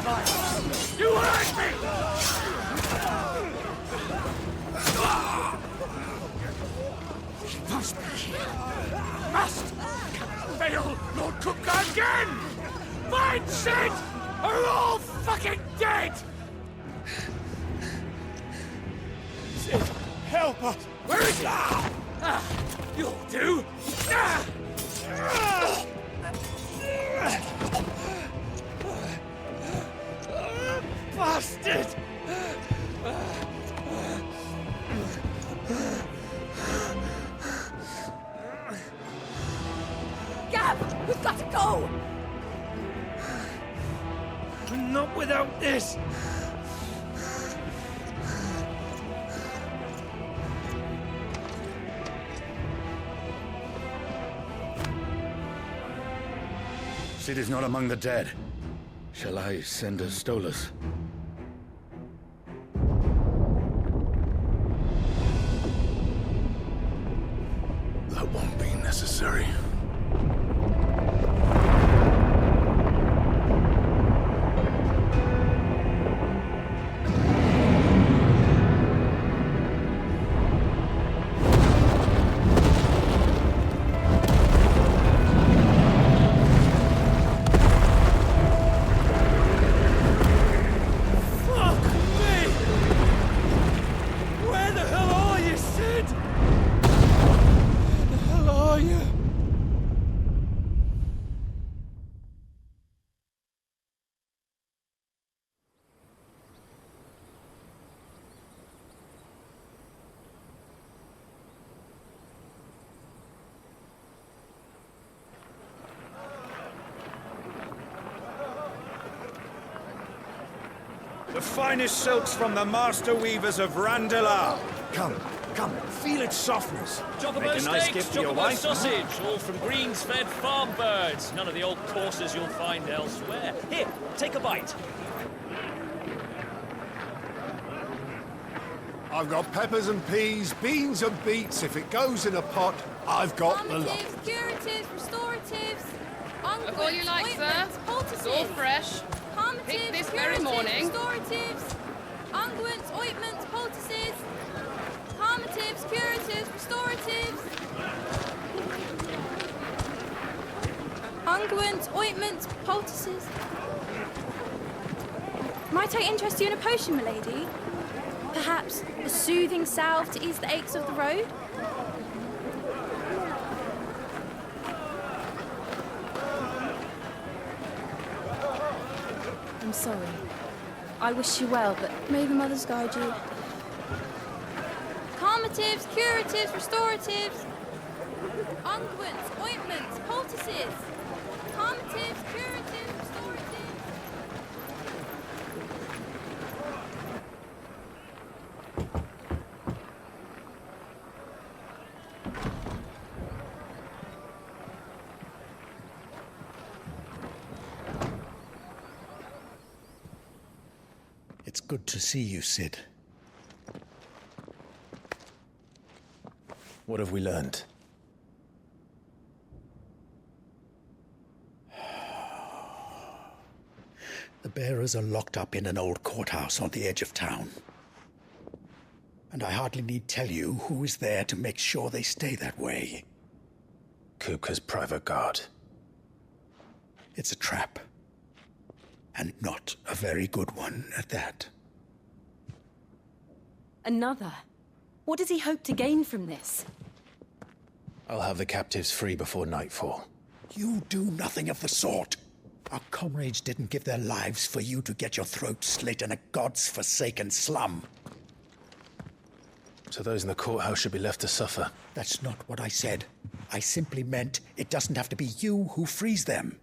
violence! You hurt me! He must be here. Must! Cannot fail, Lord Kupka again! Mine, Sid, are all fucking dead! Sid, help us! Where is he? You'll do! Bastard! Gav, we've got to go! Not without this! Sid is not among the dead. Shall I send a Stolas? That won't be necessary. The finest silks from the master weavers of Randalar. Come, feel its softness. Chocobo steaks, chocobo sausage, all from greens-fed farm birds. None of the old courses you'll find elsewhere. Here, take a bite. I've got peppers and peas, beans and beets. If it goes in a pot, I've got the lot. Curatives, restoratives, Look all you like, sir. It's all fresh. Picked this very morning. Restoratives, unguents, ointments, poultices, calmatives, curatives, restoratives, unguents, ointments, poultices. Might I interest you in a potion, milady? Perhaps a soothing salve to ease the aches of the road? I'm sorry. I wish you well, but may the mothers guide you. Calmatives, curatives, restoratives, unguents, ointments, poultices. Calmatives, curatives, restoratives. It's good to see you, Sid. What have we learned? The bearers are locked up in an old courthouse on the edge of town. And I hardly need tell you who is there to make sure they stay that way. Kupka's private guard. It's a trap. And not a very good one at that. Another? What does he hope to gain from this? I'll have the captives free before nightfall. You do nothing of the sort. Our comrades didn't give their lives for you to get your throat slit in a god's forsaken slum. So those in the courthouse should be left to suffer. That's not what I said. I simply meant it doesn't have to be you who frees them.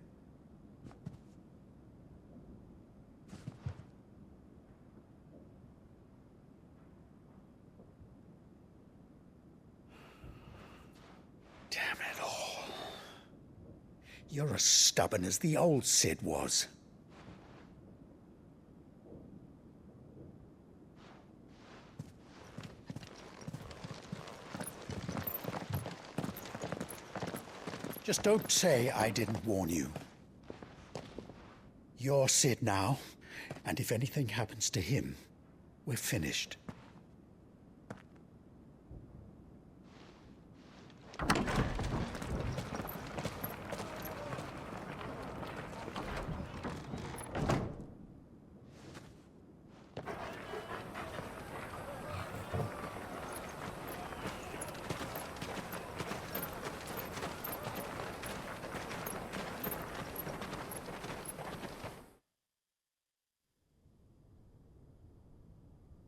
Damn it all. You're as stubborn as the old Sid was. Just don't say I didn't warn you. You're Sid now, And if anything happens to him, we're finished.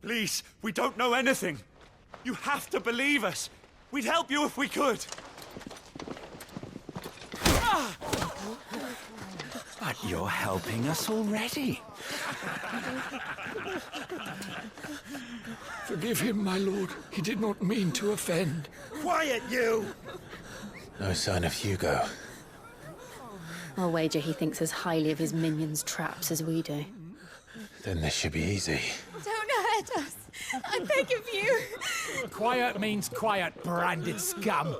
Please, we don't know anything. You have to believe us. We'd help you if we could. But you're helping us already. Forgive him, my lord. He did not mean to offend. Quiet, you! No sign of Hugo. I'll wager he thinks as highly of his minions' traps as we do. Then this should be easy. Don't hurt us. I beg of you. Quiet means quiet, branded scum.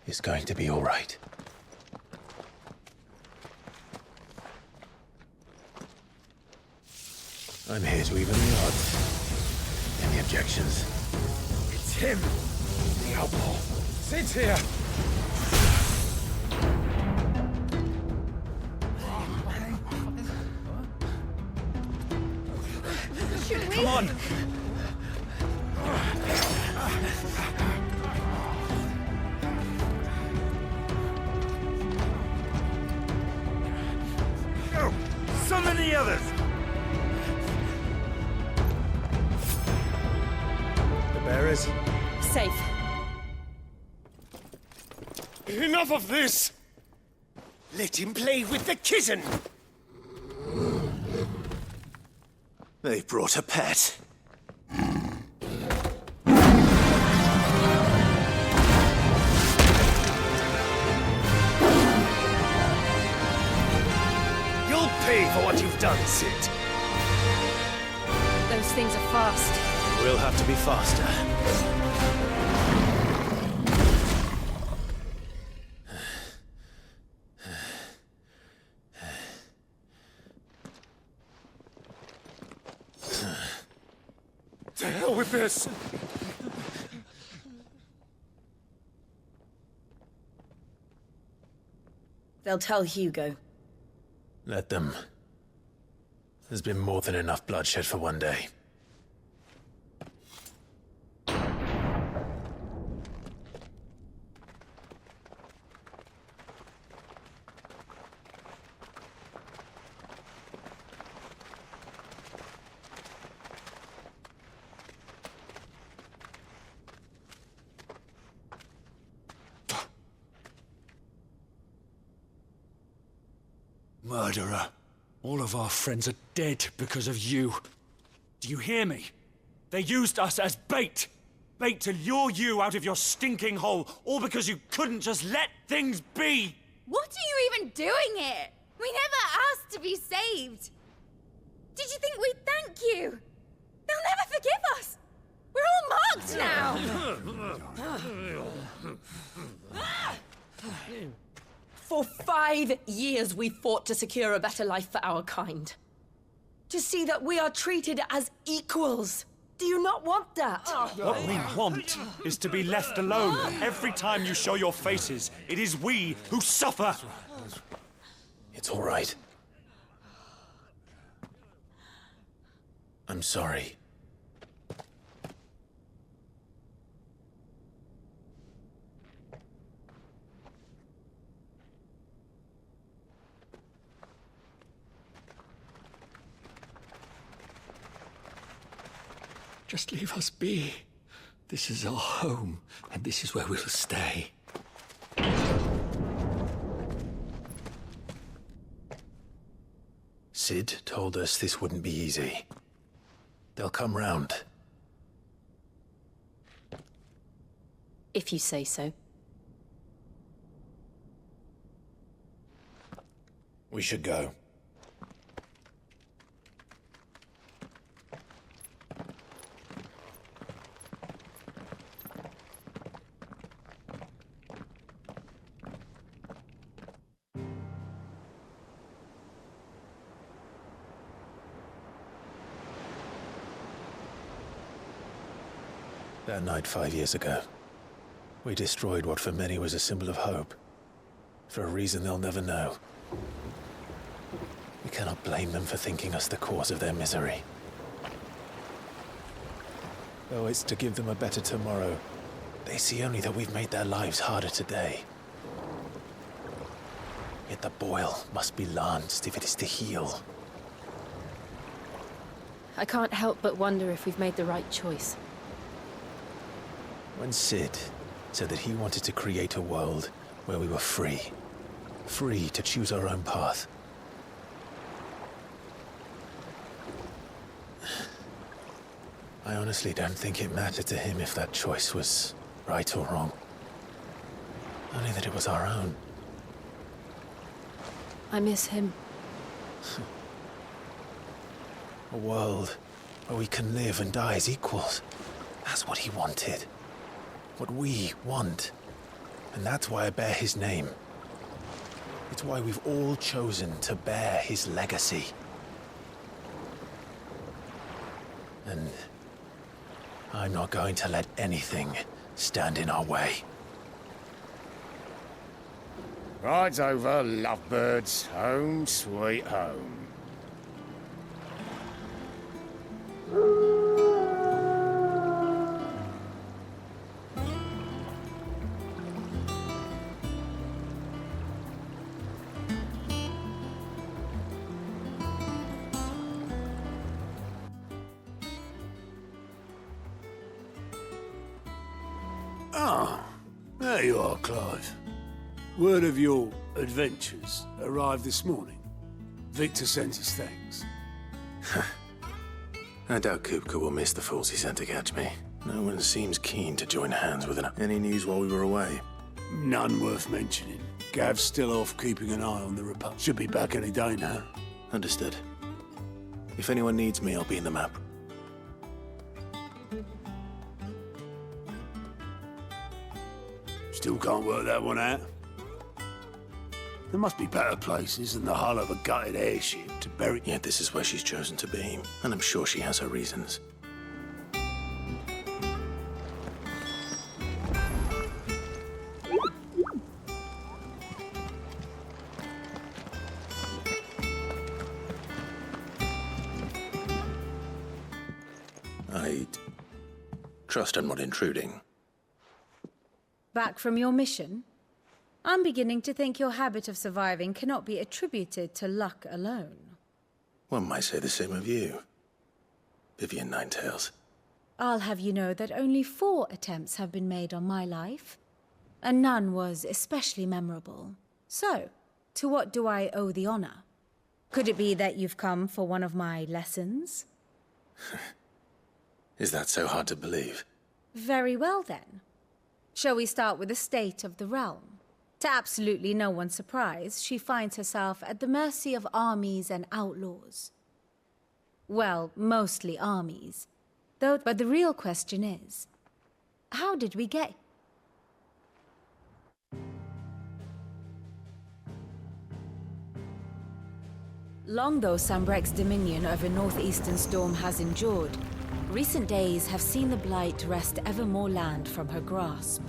It's going to be all right. I'm here to even the odds. Any objections? It's him, the outlaw. Sit here. Should we? Come on. Go! Summon the others! The bearers? Safe. Enough of this! Let him play with the kitten! They brought a pet. You'll pay for what you've done, Sid. Those things are fast. We'll have to be faster. To hell with this! They'll tell Hugo. Let them. There's been more than enough bloodshed for one day. Murderer. All of our friends are dead because of you. Do you hear me? They used us as bait. Bait to lure you out of your stinking hole, all because you couldn't just let things be. What are you even doing here? We never asked to be saved. Did you think we'd thank you? They'll never forgive us. We're all marked now. For 5 years we fought to secure a better life for our kind. To see that we are treated as equals. Do you not want that? What we want is to be left alone. Every time you show your faces, it is we who suffer. It's all right. I'm sorry. Just leave us be. This is our home, and this is where we'll stay. Sid told us this wouldn't be easy. They'll come round. If you say so. We should go. That night 5 years ago, we destroyed what for many was a symbol of hope. For a reason they'll never know. We cannot blame them for thinking us the cause of their misery. Though it's to give them a better tomorrow, they see only that we've made their lives harder today. Yet the boil must be lanced if it is to heal. I can't help but wonder if we've made the right choice. When Sid said that he wanted to create a world where we were free. Free to choose our own path. I honestly don't think it mattered to him if that choice was right or wrong. Only that it was our own. I miss him. A world where we can live and die as equals. That's what he wanted. What we want. And that's why I bear his name. It's why we've all chosen to bear his legacy. And I'm not going to let anything stand in our way. Rides over, lovebirds, home sweet home. Ah, there you are, Clive. Word of your adventures arrived this morning. Victor sent his thanks. I doubt Kupka will miss the fools he sent to catch me. No one seems keen to join hands with him. Any news while we were away? None worth mentioning. Gav's still off keeping an eye on the Republic. Should be back any day now. Understood. If anyone needs me, I'll be in the map. Still can't work that one out. There must be better places than the hull of a gutted airship to bury... Yet this is where she's chosen to be, and I'm sure she has her reasons. I trust I'm not intruding. Back from your mission? I'm beginning to think your habit of surviving cannot be attributed to luck alone. One might say the same of you, Vivian Ninetails. I'll have you know that only 4 attempts have been made on my life, and none was especially memorable. So, to what do I owe the honor? Could it be that you've come for one of my lessons? Is that so hard to believe? Very well, then. Shall we start with the state of the realm? To absolutely no one's surprise, she finds herself at the mercy of armies and outlaws. Well, mostly armies. But the real question is, how did we get... Long though Sambrek's dominion over northeastern Storm has endured, recent days have seen the Blight wrest ever more land from her grasp.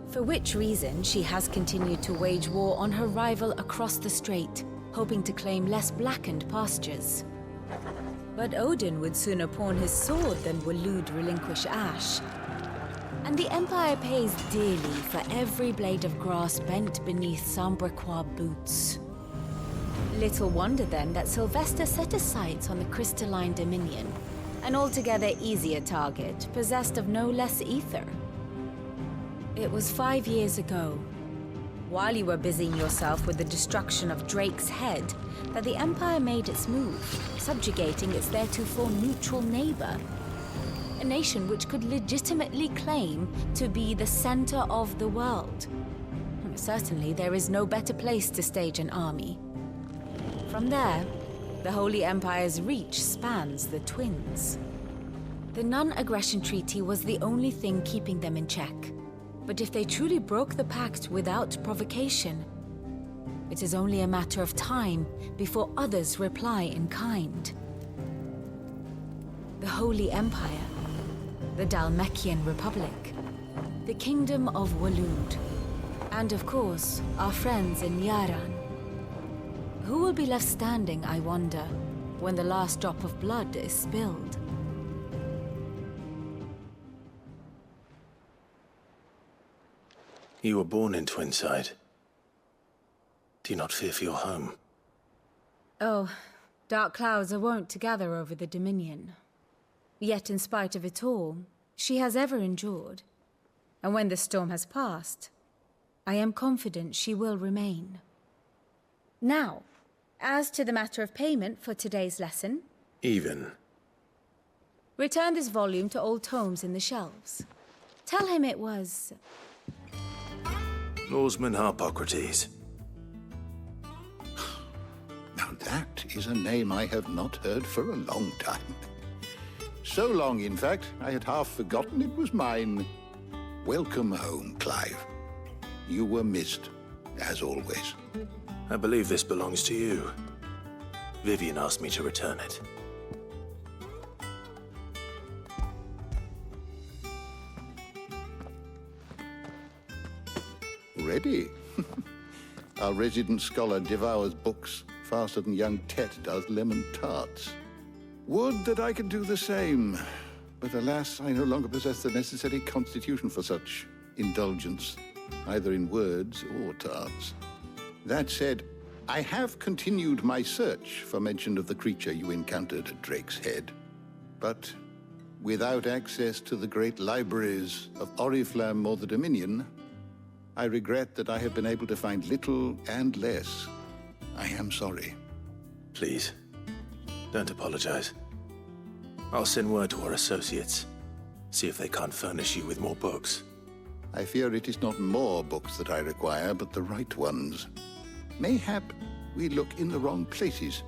For which reason, she has continued to wage war on her rival across the strait, hoping to claim less blackened pastures. But Odin would sooner pawn his sword than Waloed relinquish Ash. And the Empire pays dearly for every blade of grass bent beneath Sambrequois boots. Little wonder then that Sylvester set his sights on the crystalline dominion, an altogether easier target, possessed of no less ether. It was 5 years ago, while you were busying yourself with the destruction of Drake's head, that the Empire made its move, subjugating its theretofore neutral neighbor. A nation which could legitimately claim to be the center of the world. Certainly, there is no better place to stage an army. From there, the Holy Empire's reach spans the Twins. The non-aggression treaty was the only thing keeping them in check. But if they truly broke the pact without provocation, it is only a matter of time before others reply in kind. The Holy Empire, the Dalmekian Republic, the Kingdom of Walud, and of course, our friends in Yaran. Who will be left standing, I wonder, when the last drop of blood is spilled? You were born in Twinside. Do you not fear for your home? Oh, dark clouds are wont to gather over the Dominion. Yet in spite of it all, she has ever endured. And when the storm has passed, I am confident she will remain. Now, as to the matter of payment for today's lesson... Even. Return this volume to old tomes in the shelves. Tell him it was... Lawsman Harpocrates. Now that is a name I have not heard for a long time. So long, in fact, I had half forgotten it was mine. Welcome home, Clive. You were missed, as always. I believe this belongs to you. Vivian asked me to return it. Ready? Our resident scholar devours books faster than young Tet does lemon tarts. Would that I could do the same. But alas, I no longer possess the necessary constitution for such indulgence, either in words or tarts. That said, I have continued my search for mention of the creature you encountered at Drake's Head. But without access to the great libraries of Oriflamme or the Dominion, I regret that I have been able to find little and less. I am sorry. Please, don't apologize. I'll send word to our associates. See if they can't furnish you with more books. I fear it is not more books that I require, but the right ones. Mayhap we look in the wrong places.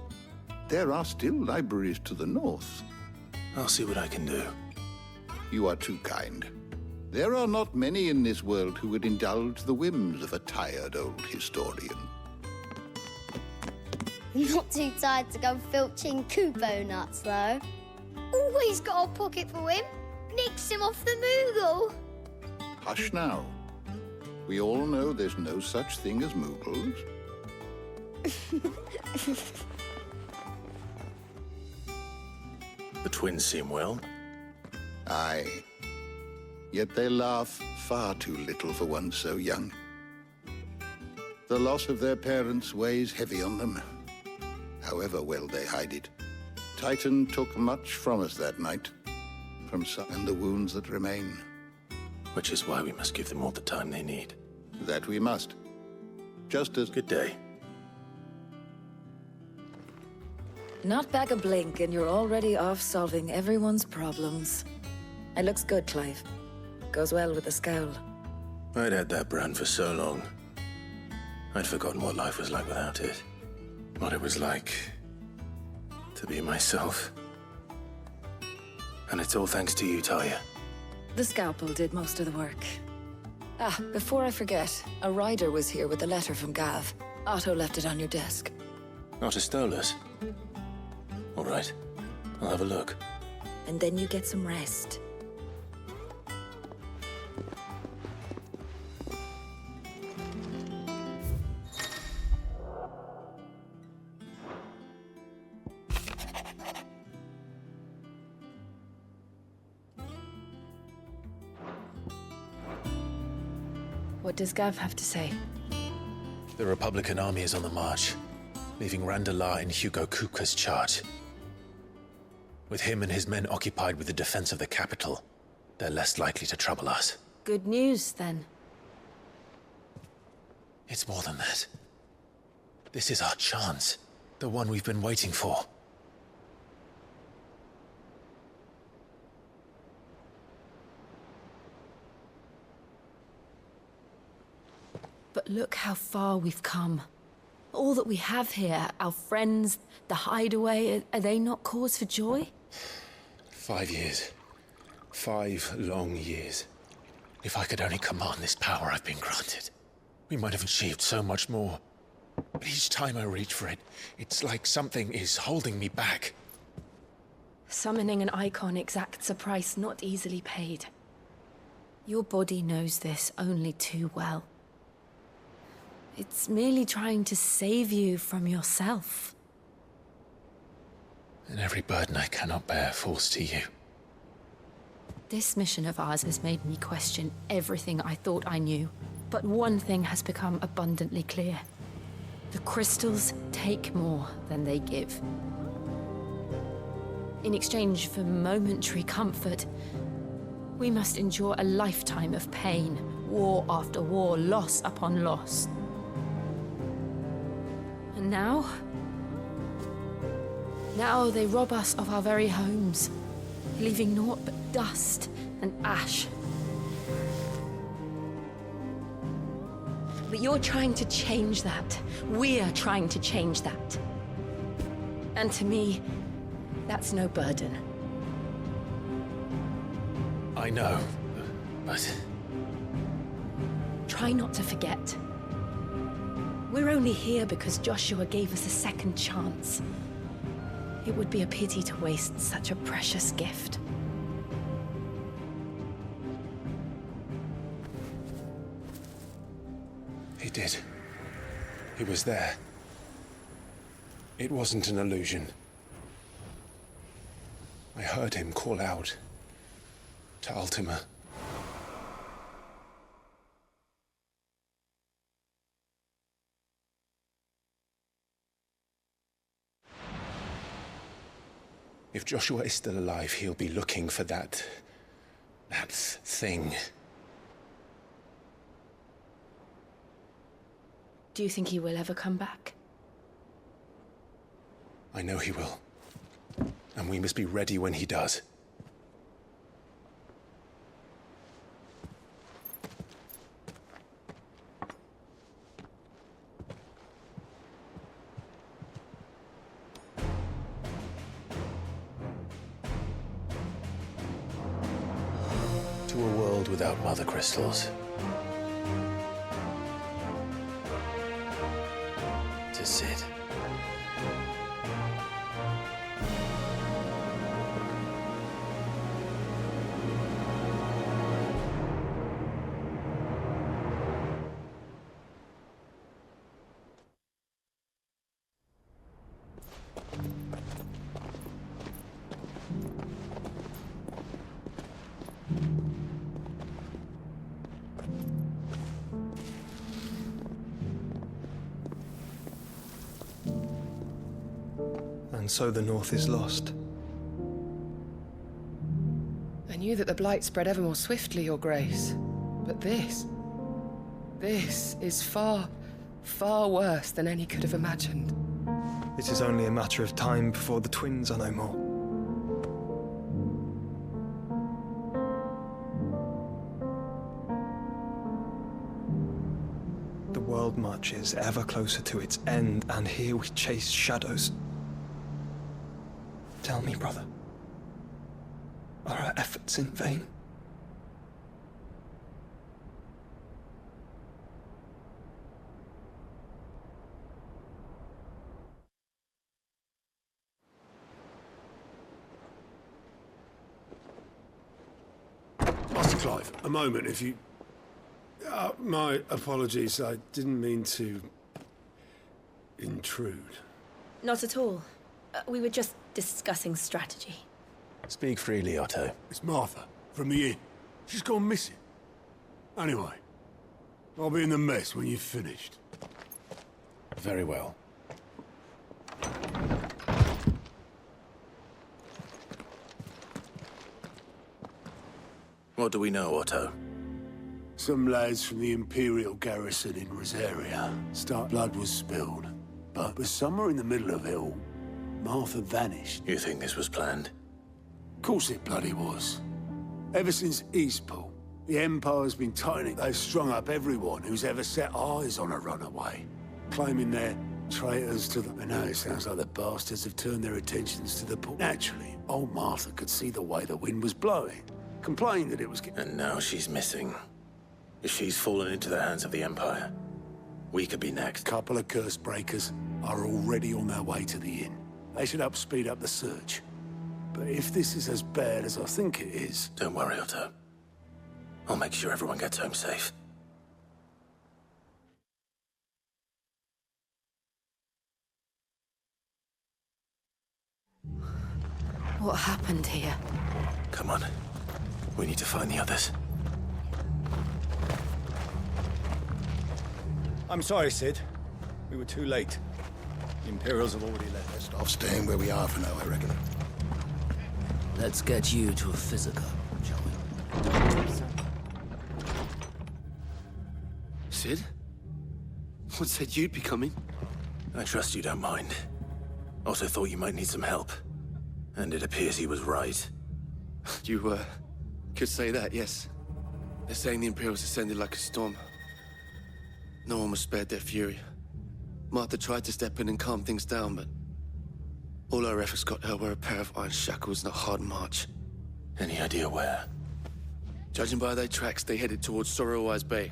There are still libraries to the north. I'll see what I can do. You are too kind. There are not many in this world who would indulge the whims of a tired old historian. Not too tired to go filching Kubo nuts, though. Always got a pocket for him. Nicks him off the Moogle. Hush now. We all know there's no such thing as Moogles. The twins seem well. Aye. Yet they laugh far too little for one so young. The loss of their parents weighs heavy on them, however well they hide it. Titan took much from us that night, from some and the wounds that remain. Which is why we must give them all the time they need. That we must. Just as... Good day. Not back a blink and you're already off solving everyone's problems. It looks good, Clive. Goes well with the scowl. I'd had that brand for so long. I'd forgotten what life was like without it. What it was like to be myself. And it's all thanks to you, Talia. The scalpel did most of the work. Ah, before I forget, a rider was here with a letter from Gav. Otto left it on your desk. Otto stole us? All right, I'll have a look. And then you get some rest. What does Gav have to say? The Republican army is on the march, leaving Randalar in Hugo Kupka's charge. With him and his men occupied with the defense of the capital, they're less likely to trouble us. Good news, then. It's more than that. This is our chance, the one we've been waiting for. But look how far we've come. All that we have here, our friends, the hideaway, are they not cause for joy? 5 years. 5 long years. If I could only command this power I've been granted, we might have achieved so much more. But each time I reach for it, it's like something is holding me back. Summoning an icon exacts a price not easily paid. Your body knows this only too well. It's merely trying to save you from yourself. And every burden I cannot bear falls to you. This mission of ours has made me question everything I thought I knew. But one thing has become abundantly clear. The crystals take more than they give. In exchange for momentary comfort, we must endure a lifetime of pain, war after war, loss upon loss. And now they rob us of our very homes, leaving naught but dust and ash. But you're trying to change that. We're trying to change that. And to me, that's no burden. I know, but... Try not to forget. We're only here because Joshua gave us a second chance. It would be a pity to waste such a precious gift. He did. He was there. It wasn't an illusion. I heard him call out to Ultima. If Joshua is still alive, he'll be looking for that thing. Do you think he will ever come back? I know he will. And we must be ready when he does. To a world without mother crystals. To Sid. And so the North is lost. I knew that the Blight spread ever more swiftly, Your Grace. But this is far, far worse than any could have imagined. It is only a matter of time before the twins are no more. The world marches ever closer to its end, and here we chase shadows. Tell me, brother, are our efforts in vain? Master Clive, a moment, if you... my apologies, I didn't mean to... intrude. Not at all. We were just discussing strategy. Speak freely, Otto. It's Martha, from the inn. She's gone missing. Anyway, I'll be in the mess when you've finished. Very well. What do we know, Otto? Some lads from the Imperial garrison in Rosaria. Stark blood was spilled. But somewhere in the middle of it all, Martha vanished. You think this was planned? Of course it bloody was. Ever since Eastpool, the Empire's been tightening. They've strung up everyone who's ever set eyes on a runaway, claiming they're traitors to the... And now it sounds like the bastards have turned their attentions to the port. Naturally, old Martha could see the way the wind was blowing, complained that it was... And now she's missing. If she's fallen into the hands of the Empire, we could be next. A couple of curse breakers are already on their way to the inn. They should help speed up the search. but if this is as bad as I think it is... Don't worry, Otto. I'll make sure everyone gets home safe. What happened here? Come on. We need to find the others. I'm sorry, Sid. We were too late. The Imperials have already left. Best off staying where we are for now, I reckon. Let's get you to a physical, shall we? Sid? What said you'd be coming? I trust you don't mind. Also thought you might need some help. And it appears he was right. You, could say that, yes. They're saying the Imperials descended like a storm. No one was spared their fury. Martha tried to step in and calm things down, but all our efforts got her were a pair of iron shackles and a hard march. Any idea where? Judging by their tracks, they headed towards Sorrowwise Bay.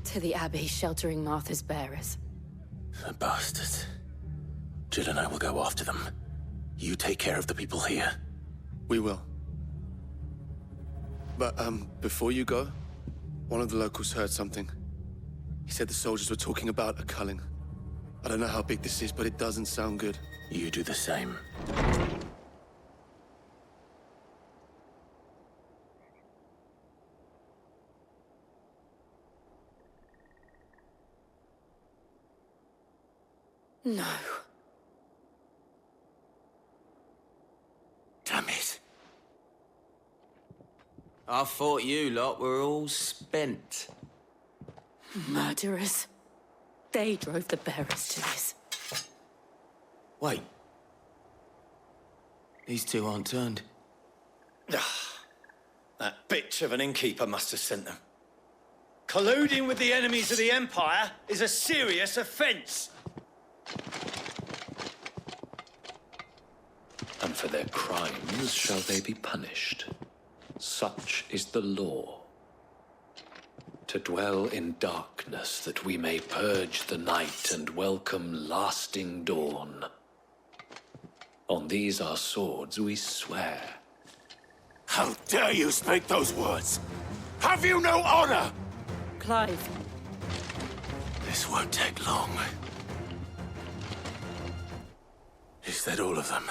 To the Abbey, sheltering Martha's bearers. The bastards. Jill and I will go after them. You take care of the people here. We will. But, before you go, one of the locals heard something. He said the soldiers were talking about a culling. I don't know how big this is, but it doesn't sound good. You do the same. No. Damn it. I thought you lot were all spent. Murderers. They drove the bearers to this. Wait. These two aren't turned. That bitch of an innkeeper must have sent them. Colluding with the enemies of the Empire is a serious offense. And for their crimes shall they be punished. Such is the law. To dwell in darkness that we may purge the night and welcome lasting dawn. On these our swords we swear. How dare you speak those words? Have you no honor? Clive. This won't take long. Is that all of them?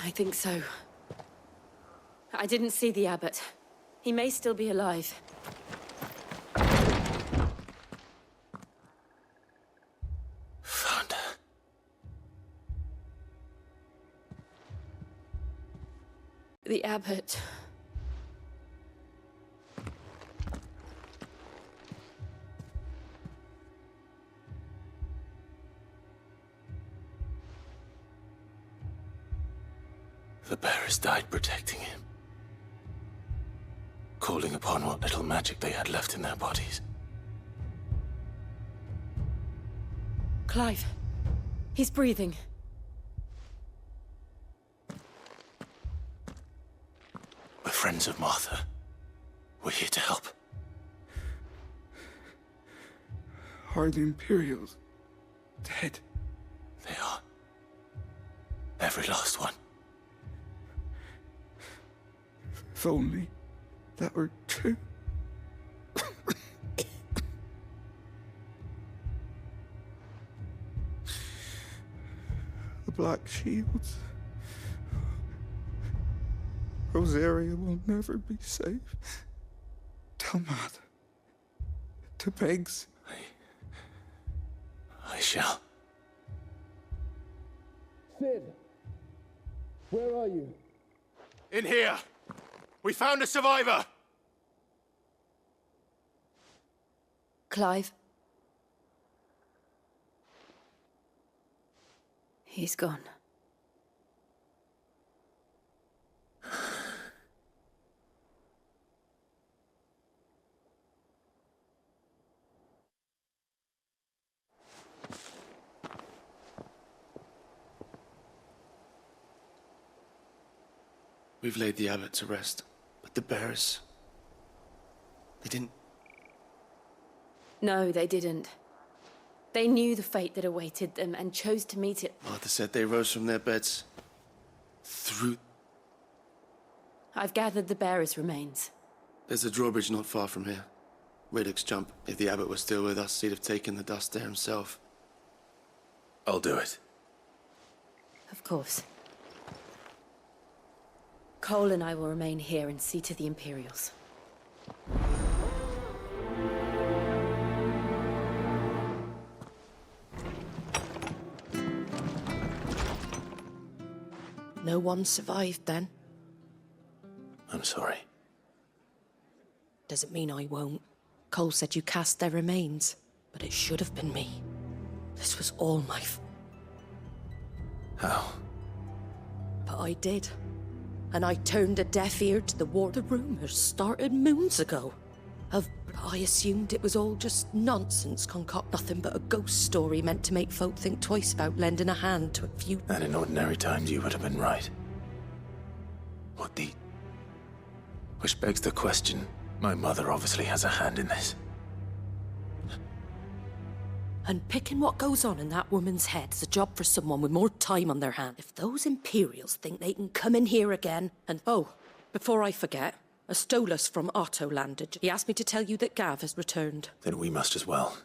I think so. I didn't see the abbot. He may still be alive. Found her. The abbot. The bearers died protecting him. Calling upon what little magic they had left in their bodies. Clive. He's breathing. We're friends of Martha. We're here to help. Are the Imperials dead? They are. Every last one. If only that were true. The Black Shields. Rosaria will never be safe. Tell Mother to Pegs. I shall. Sid, where are you? In here. We found a survivor. Clive. He's gone. We've laid the abbot to rest, but the bearers... They didn't... No, they didn't. They knew the fate that awaited them and chose to meet it. Martha said they rose from their beds. Through... I've gathered the bearer's remains. There's a drawbridge not far from here. Riddick's jump. If the abbot was still with us, he'd have taken the dust there himself. I'll do it. Of course. Cole and I will remain here and see to the Imperials. No one survived then? I'm sorry. Doesn't mean I won't. Cole said you cast their remains, but it should have been me. This was all my How? But I did. And I turned a deaf ear to the war. The rumors started moons ago. I assumed it was all just nonsense, concoct nothing but a ghost story meant to make folk think twice about lending a hand to a few... And in ordinary times you would have been right. What the... Which begs the question, my mother obviously has a hand in this. And picking what goes on in that woman's head is a job for someone with more time on their hand. If those Imperials think they can come in here again and... Oh, before I forget, a Stolas from Otto landed. He asked me to tell you that Gav has returned. Then we must as well.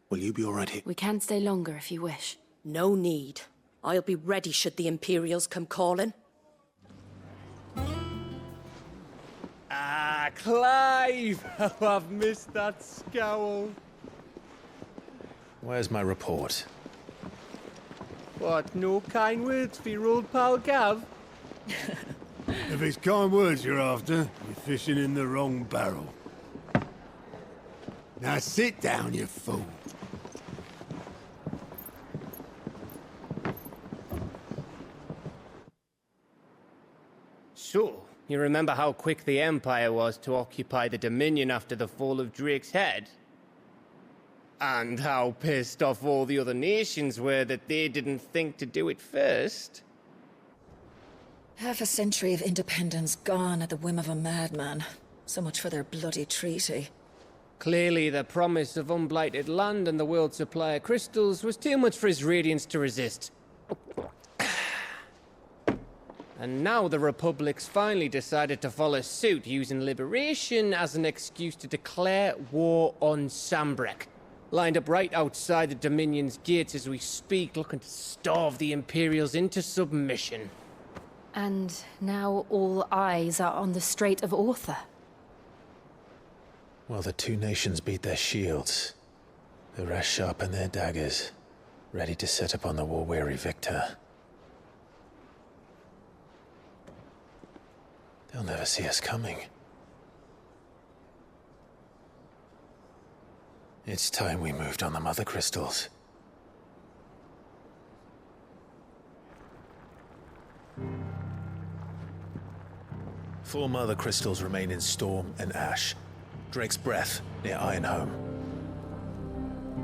Will you be all right here? We can stay longer if you wish. No need. I'll be ready should the Imperials come calling. Ah, Clive! Oh, I've missed that scowl. Where's my report? What, no kind words for your old pal Gav? If it's kind words you're after, you're fishing in the wrong barrel. Now sit down, you fool. So, you remember how quick the Empire was to occupy the Dominion after the fall of Drake's head? And how pissed off all the other nations were that they didn't think to do it first? Half a century of independence gone at the whim of a madman. So much for their bloody treaty. Clearly, the promise of unblighted land and the world's supply of crystals was too much for his radiance to resist. And now the Republic's finally decided to follow suit, using liberation as an excuse to declare war on Sambrek. Lined up right outside the Dominion's gates as we speak, looking to starve the Imperials into submission. And now all eyes are on the Strait of Author. Well, the two nations beat their shields. The rest sharpen their daggers, ready to set upon the war-weary victor. They'll never see us coming. It's time we moved on the Mother Crystals. Four Mother Crystals remain in Storm and Ash. Drake's Breath near Ironhome.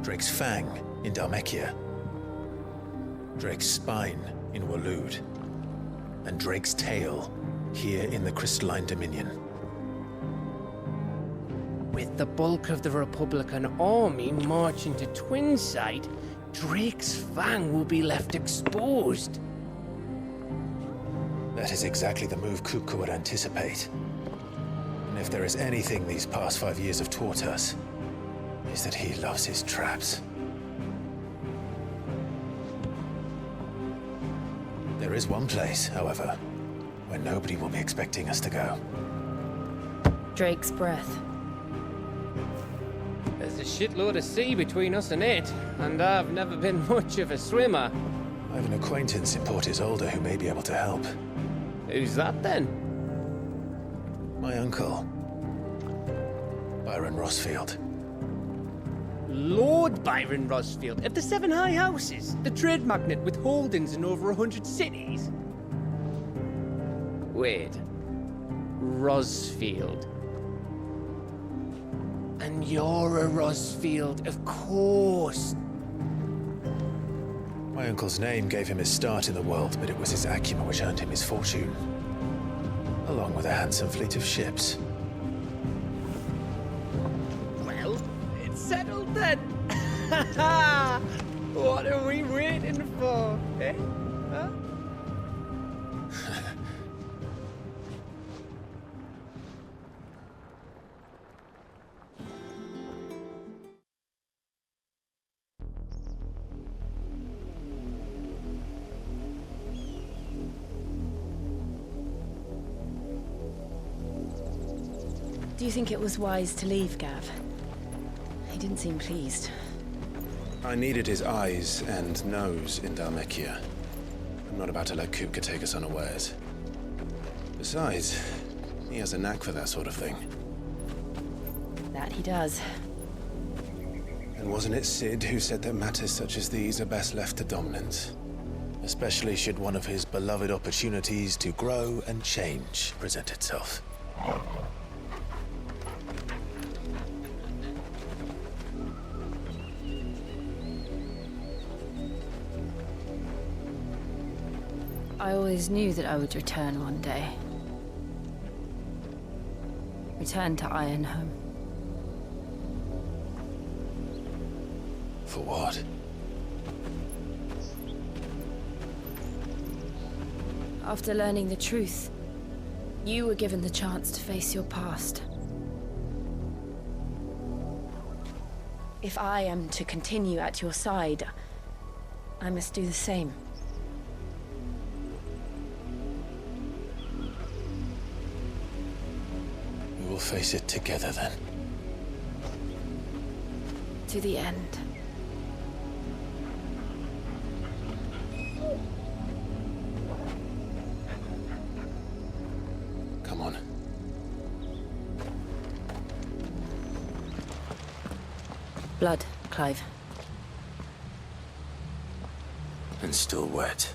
Drake's Fang in Dhalmekia. Drake's Spine in Waloed. And Drake's Tail here in the Crystalline Dominion. With the bulk of the Republican army marching to Twinside, Drake's Fang will be left exposed. That is exactly the move Kupka would anticipate. And if there is anything these past 5 years have taught us, is that he loves his traps. There is one place, however, where nobody will be expecting us to go. Drake's Breath. There's a shitload of sea between us and it, and I've never been much of a swimmer. I have an acquaintance in Port Isolde who may be able to help. Who's that then? My uncle, Byron Rosfield. Lord Byron Rosfield of the Seven High Houses, the trade magnate with holdings in over 100 cities. Wait, Rosfield. And you're a Rosfield, of course. My uncle's name gave him his start in the world, but it was his acumen which earned him his fortune, along with a handsome fleet of ships. Well, it's settled then. What are we waiting for, eh? Huh? Do you think it was wise to leave, Gav? He didn't seem pleased. I needed his eyes and nose in Dhalmekia. I'm not about to let Kupka take us unawares. Besides, he has a knack for that sort of thing. That he does. And wasn't it Sid who said that matters such as these are best left to dominance? Especially should one of his beloved opportunities to grow and change present itself. I always knew that I would return one day. Return to Ironhome. For what? After learning the truth, you were given the chance to face your past. If I am to continue at your side, I must do the same. We will face it together then. To the end. Come on. Blood, Clive. And still wet.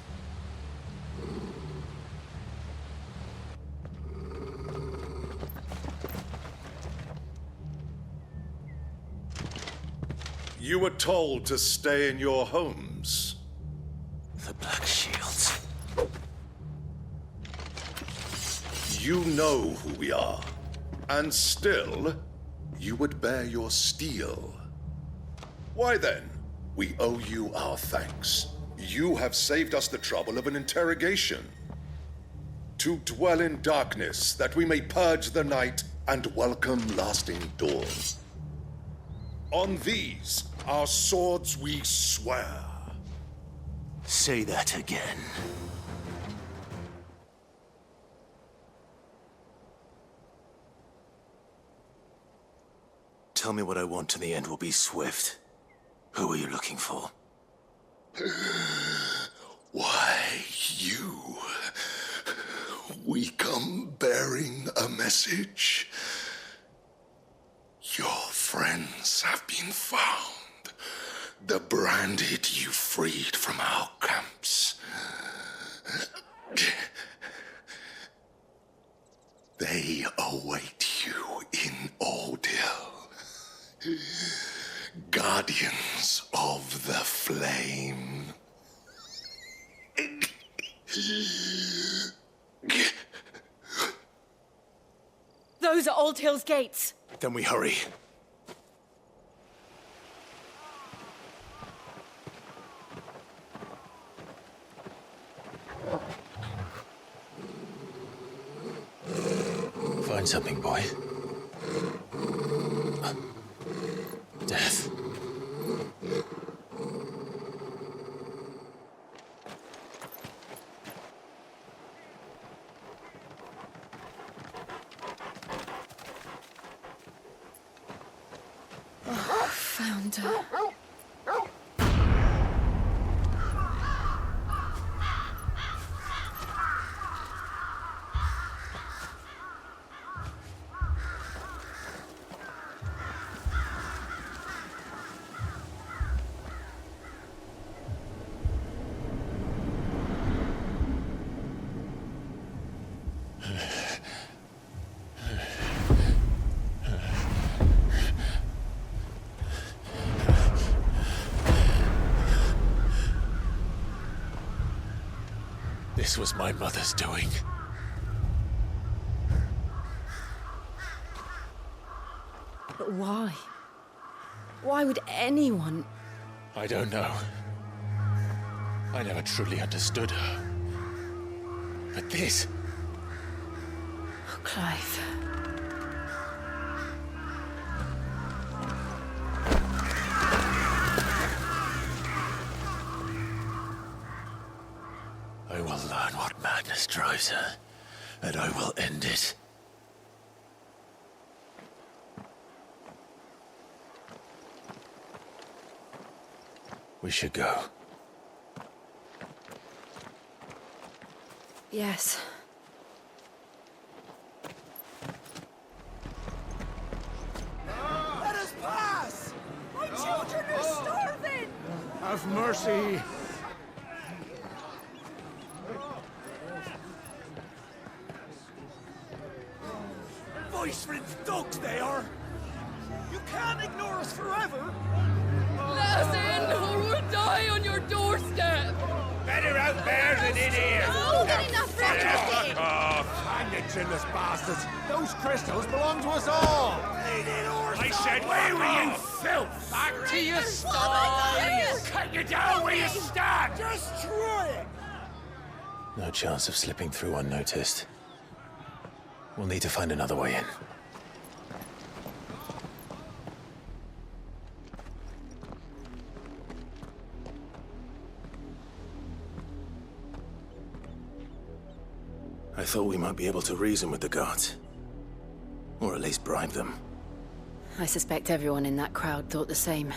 You were told to stay in your homes. The Black Shields. You know who we are. And still, you would bear your steel. Why then, we owe you our thanks. You have saved us the trouble of an interrogation. To dwell in darkness, that we may purge the night and welcome lasting dawn. On these, our swords we swear. Say that again. Tell me what I want and the end will be swift. Who are you looking for? Why, you. We come bearing a message. Your friends have been found. The branded you freed from our camps. They await you in Ordeal. Guardians of the Flame. Those are Old Hill's gates. Then we hurry. Find something, boy. Death. Found her. This was my mother's doing. But why? Why would anyone I don't know. I never truly understood her. But this... Oh, Clive. I will learn what madness drives her, and I will end it. We should go. Yes. Let us pass! My children are starving! Have mercy. Voice-rinsed dogs they are! You can't ignore us forever! Let us in, or we'll die on your doorstep! Better out there than in here! Oh, good enough for everybody! Fuck off! Hang it, chinless bastards! Those crystals belong to us all! I said, where were you, filth? Back to your I'll cut you down where you stand! Just try it! No chance of slipping through unnoticed. We'll need to find another way in. I thought we might be able to reason with the guards. Or at least bribe them. I suspect everyone in that crowd thought the same.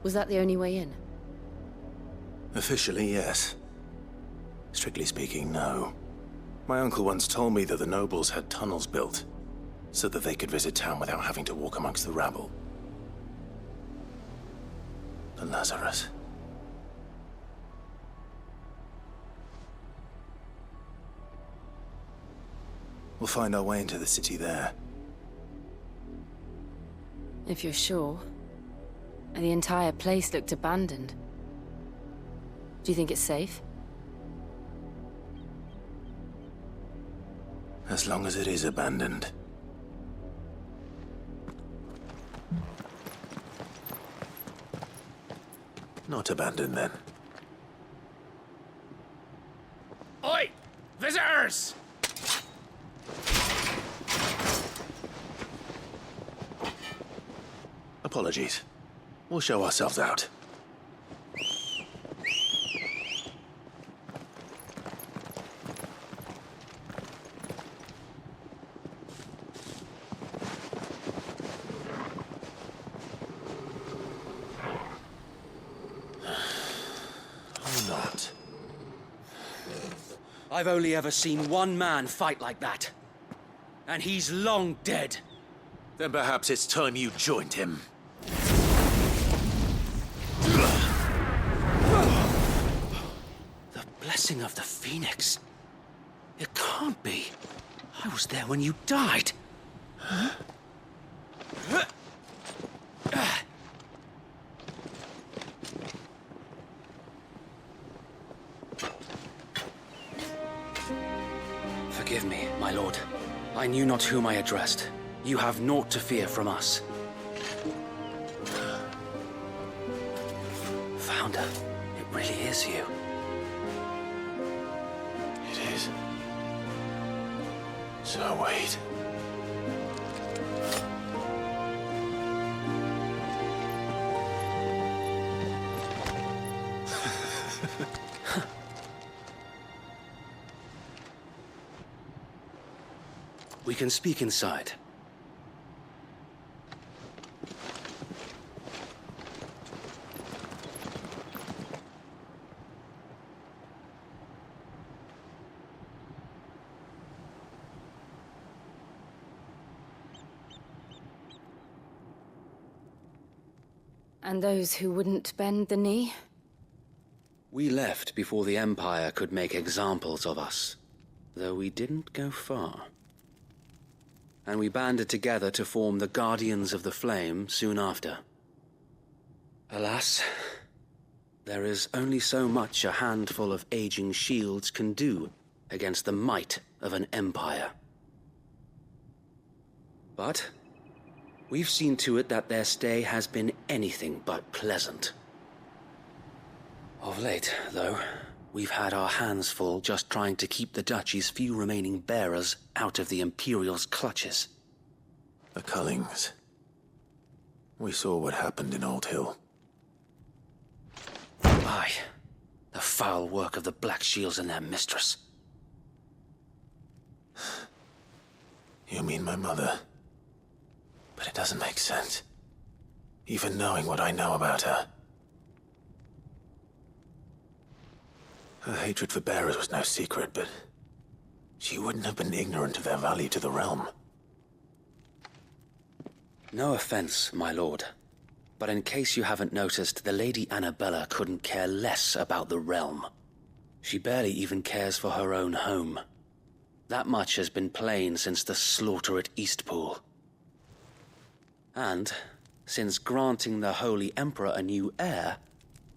Was that the only way in? Officially, yes. Strictly speaking, no. My uncle once told me that the nobles had tunnels built, so that they could visit town without having to walk amongst the rabble. The Lazarus. We'll find our way into the city there. If you're sure. The entire place looked abandoned. Do you think it's safe? As long as it is abandoned. Not abandoned, then. Oi! Visitors! Apologies. We'll show ourselves out. Not. I've only ever seen one man fight like that. And he's long dead. Then perhaps it's time you joined him. The blessing of the Phoenix. It can't be. I was there when you died. Huh? Forgive me, my lord. I knew not whom I addressed. You have naught to fear from us. Founder, it really is you. It is. So wait. We can speak inside. And those who wouldn't bend the knee? We left before the Empire could make examples of us, though we didn't go far. And we banded together to form the Guardians of the Flame soon after. Alas, there is only so much a handful of aging shields can do against the might of an empire. But we've seen to it that their stay has been anything but pleasant. Of late, though, we've had our hands full just trying to keep the Duchy's few remaining bearers out of the Imperial's clutches. The Cullings. We saw what happened in Old Hill. Aye. The foul work of the Black Shields and their mistress. You mean my mother? But it doesn't make sense. Even knowing what I know about her. Her hatred for bearers was no secret, but she wouldn't have been ignorant of their value to the realm. No offense, my lord. But in case you haven't noticed, the Lady Annabella couldn't care less about the realm. She barely even cares for her own home. That much has been plain since the slaughter at Eastpool. And, since granting the Holy Emperor a new heir,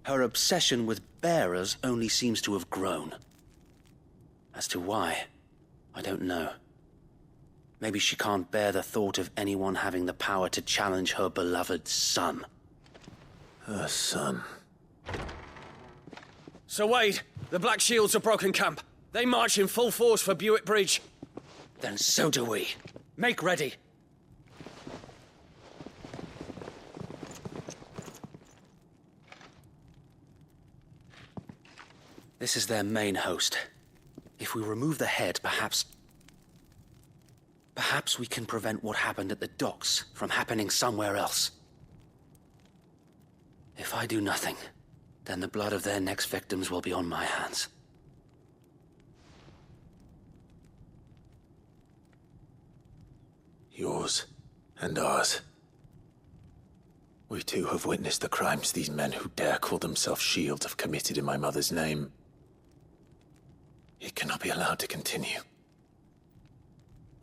her obsession with bearers only seems to have grown. As to why, I don't know. Maybe she can't bear the thought of anyone having the power to challenge her beloved son. Her son. Sir Wade, the Black Shields have broken camp. They march in full force for Buick Bridge. Then so do we. Make ready. This is their main host. If we remove the head, perhaps we can prevent what happened at the docks from happening somewhere else. If I do nothing, then the blood of their next victims will be on my hands. Yours and ours. We too have witnessed the crimes these men who dare call themselves shields have committed in my mother's name. It cannot be allowed to continue.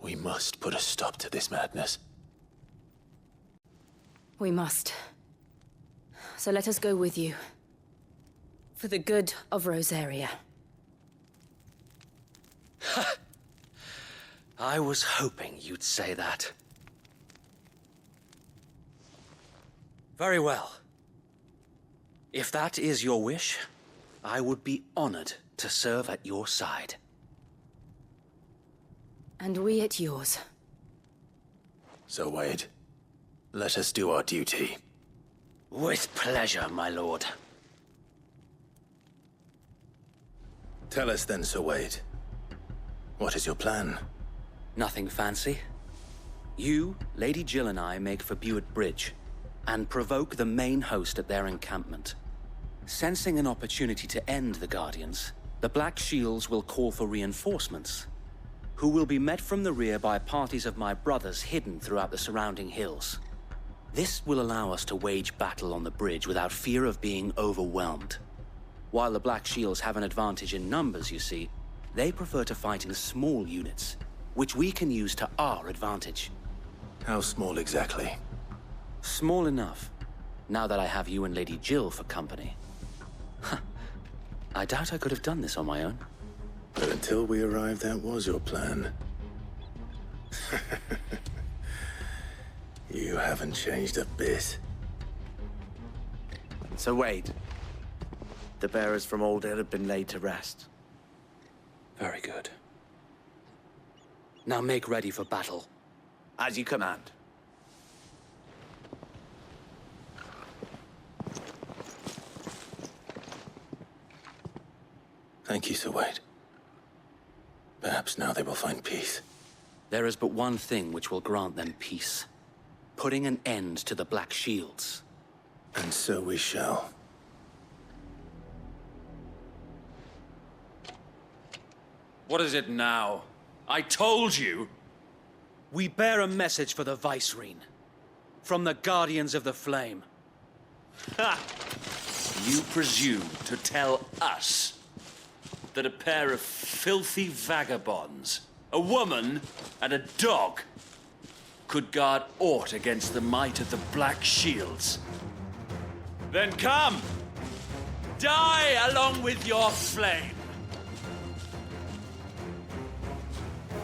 We must put a stop to this madness. We must. So let us go with you. For the good of Rosaria. I was hoping you'd say that. Very well. If that is your wish, I would be honored to serve at your side. And we at yours. So, Wade, let us do our duty. With pleasure, my lord. Tell us then, Sir Wade. What is your plan? Nothing fancy. You, Lady Jill and I make for Buick Bridge, and provoke the main host at their encampment. Sensing an opportunity to end the Guardians, the Black Shields will call for reinforcements, who will be met from the rear by parties of my brothers hidden throughout the surrounding hills. This will allow us to wage battle on the bridge without fear of being overwhelmed. While the Black Shields have an advantage in numbers, you see, they prefer to fight in small units, which we can use to our advantage. How small exactly? Small enough, now that I have you and Lady Jill for company. I doubt I could have done this on my own. But until we arrived, that was your plan. You haven't changed a bit. So Wade, the bearers from Old Hill have been laid to rest. Very good. Now make ready for battle. As you command. Thank you, Sir Wade. Perhaps now they will find peace. There is but one thing which will grant them peace. Putting an end to the Black Shields. And so we shall. What is it now? I told you! We bear a message for the Vicereine. From the Guardians of the Flame. Ha! You presume to tell us that a pair of filthy vagabonds, a woman and a dog, could guard aught against the might of the Black Shields? Then come! Die along with your flame!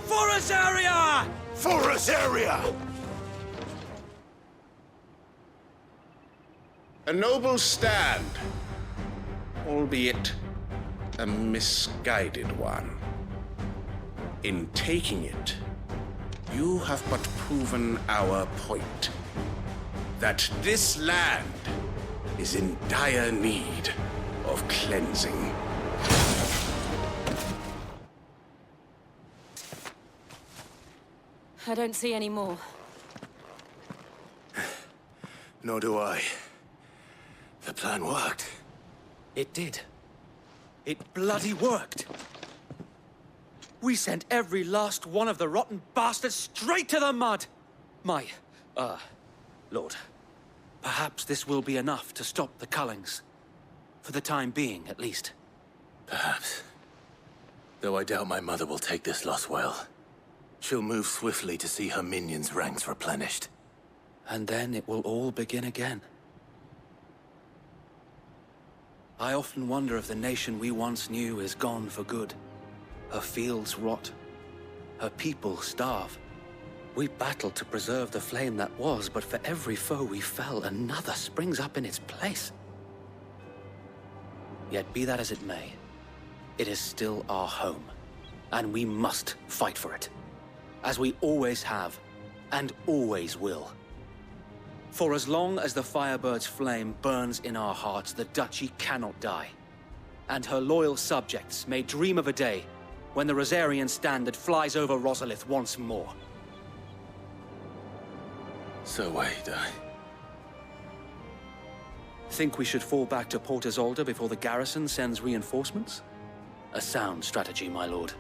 For Rosaria! For Rosaria! A noble stand. albeit a misguided one. In taking it, you have but proven our point. That this land is in dire need of cleansing. I don't see any more. Nor do I. The plan worked. It did. It bloody worked. We sent every last one of the rotten bastards straight to the mud! Lord, perhaps this will be enough to stop the Cullings. For the time being, at least. Perhaps. Though I doubt my mother will take this loss well. She'll move swiftly to see her minions' ranks replenished. And then it will all begin again. I often wonder if the nation we once knew is gone for good. Her fields rot. Her people starve. We battled to preserve the flame that was, but for every foe we fell, another springs up in its place. Yet be that as it may, it is still our home, and we must fight for it. As we always have, and always will. For as long as the Firebird's flame burns in our hearts, the Duchy cannot die. And her loyal subjects may dream of a day when the Rosarian standard flies over Rosalith once more. So wait, Think we should fall back to Port Isolde before the garrison sends reinforcements? A sound strategy, my lord.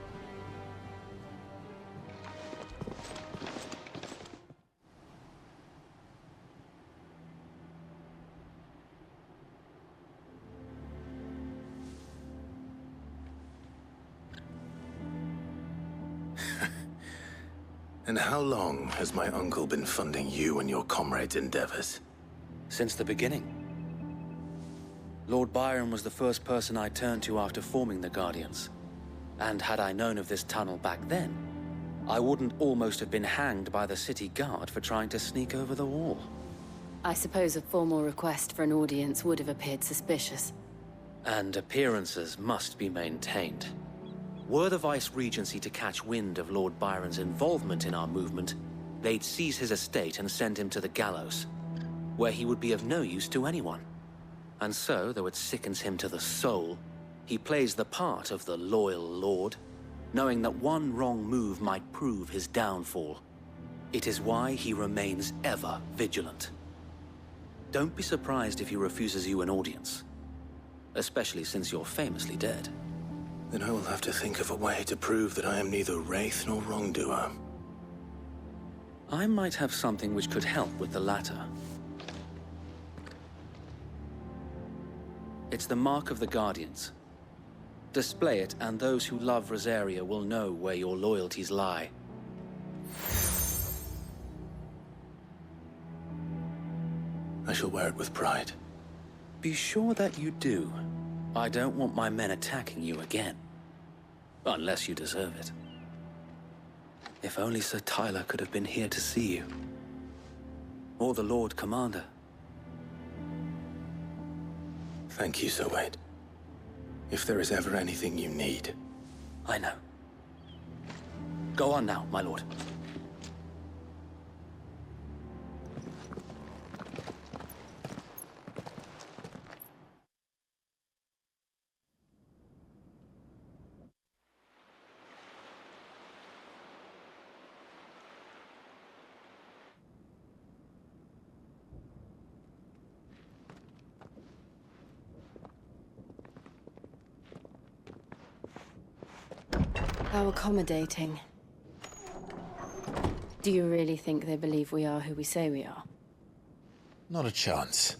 And how long has my uncle been funding you and your comrades' endeavors? Since the beginning. Lord Byron was the first person I turned to after forming the Guardians. And had I known of this tunnel back then, I wouldn't almost have been hanged by the city guard for trying to sneak over the wall. I suppose a formal request for an audience would have appeared suspicious. And appearances must be maintained. Were the Vice-Regency to catch wind of Lord Byron's involvement in our movement, they'd seize his estate and send him to the gallows, where he would be of no use to anyone. And so, though it sickens him to the soul, he plays the part of the loyal lord, knowing that one wrong move might prove his downfall. It is why he remains ever vigilant. Don't be surprised if he refuses you an audience, especially since you're famously dead. Then I will have to think of a way to prove that I am neither wraith nor wrongdoer. I might have something which could help with the latter. It's the mark of the Guardians. Display it, and those who love Rosaria will know where your loyalties lie. I shall wear it with pride. Be sure that you do. I don't want my men attacking you again. Unless you deserve it. If only Sir Tyler could have been here to see you. Or the Lord Commander. Thank you, Sir Wade. If there is ever anything you need. I know. Go on now, my lord. How accommodating. Do you really think they believe we are who we say we are? Not a chance.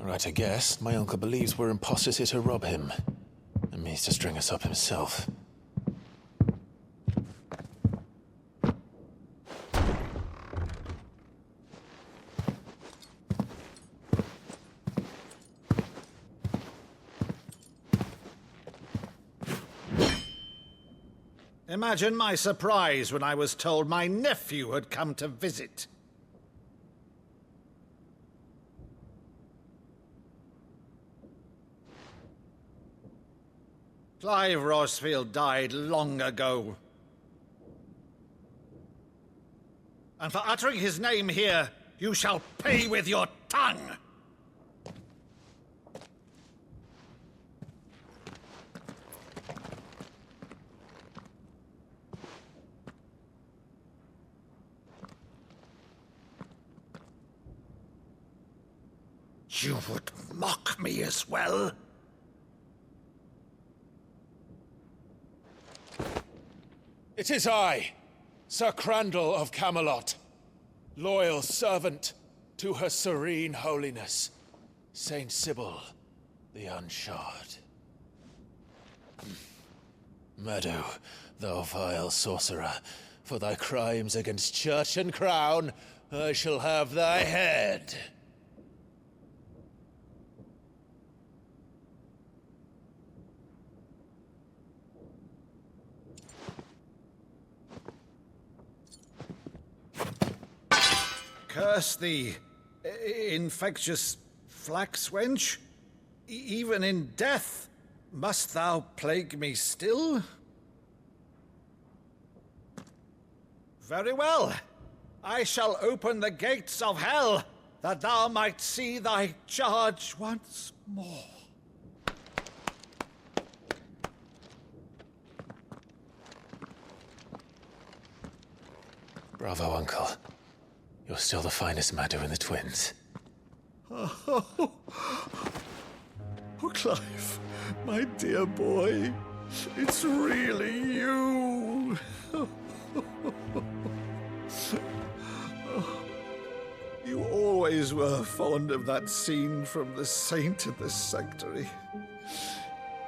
Right, I guess. My uncle believes we're imposters here to rob him. And means to string us up himself. Imagine my surprise when I was told my nephew had come to visit. Clive Rosfield died long ago. And for uttering his name here, you shall pay with your tongue! You would mock me as well? It is I, Sir Crandall of Camelot, loyal servant to Her Serene Holiness, Saint Sybil the Unshod. Meadow, thou vile sorcerer, for thy crimes against church and crown, I shall have thy head. Curse thee, infectious flax wench. Even in death, must thou plague me still? Very well. I shall open the gates of hell, that thou might see thy charge once more. Bravo, Uncle. You're still the finest Meadow in the twins. Oh, Clive, my dear boy, it's really you. You always were fond of that scene from The Saint and the Sanctuary.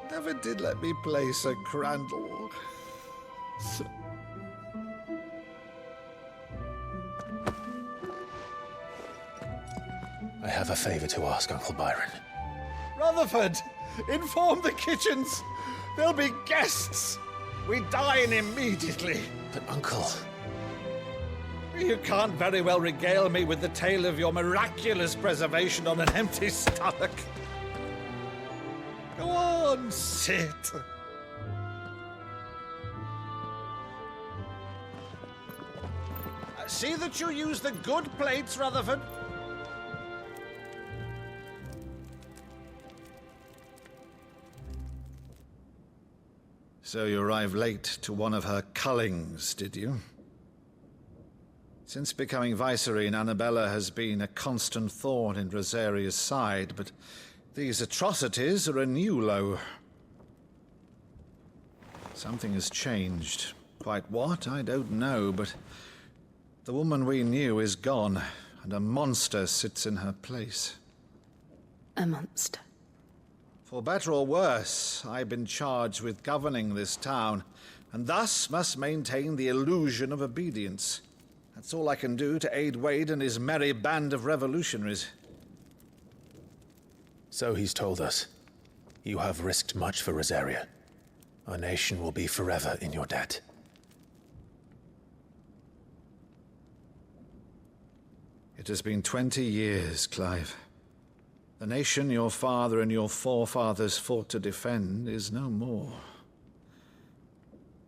Never did let me play Sir Crandall. I have a favor to ask, Uncle Byron. Rutherford, inform the kitchens. There'll be guests. We dine immediately. But, Uncle... You can't very well regale me with the tale of your miraculous preservation on an empty stomach. Go on, sit. See that you use the good plates, Rutherford. So you arrived late to one of her cullings, did you? Since becoming Vicereine, Annabella has been a constant thorn in Rosaria's side, but these atrocities are a new low. Something has changed. Quite what, I don't know, but the woman we knew is gone, and a monster sits in her place. A monster? For better or worse, I've been charged with governing this town, and thus must maintain the illusion of obedience. That's all I can do to aid Wade and his merry band of revolutionaries. So he's told us. You have risked much for Rosaria. Our nation will be forever in your debt. It has been 20 years, Clive. The nation your father and your forefathers fought to defend is no more.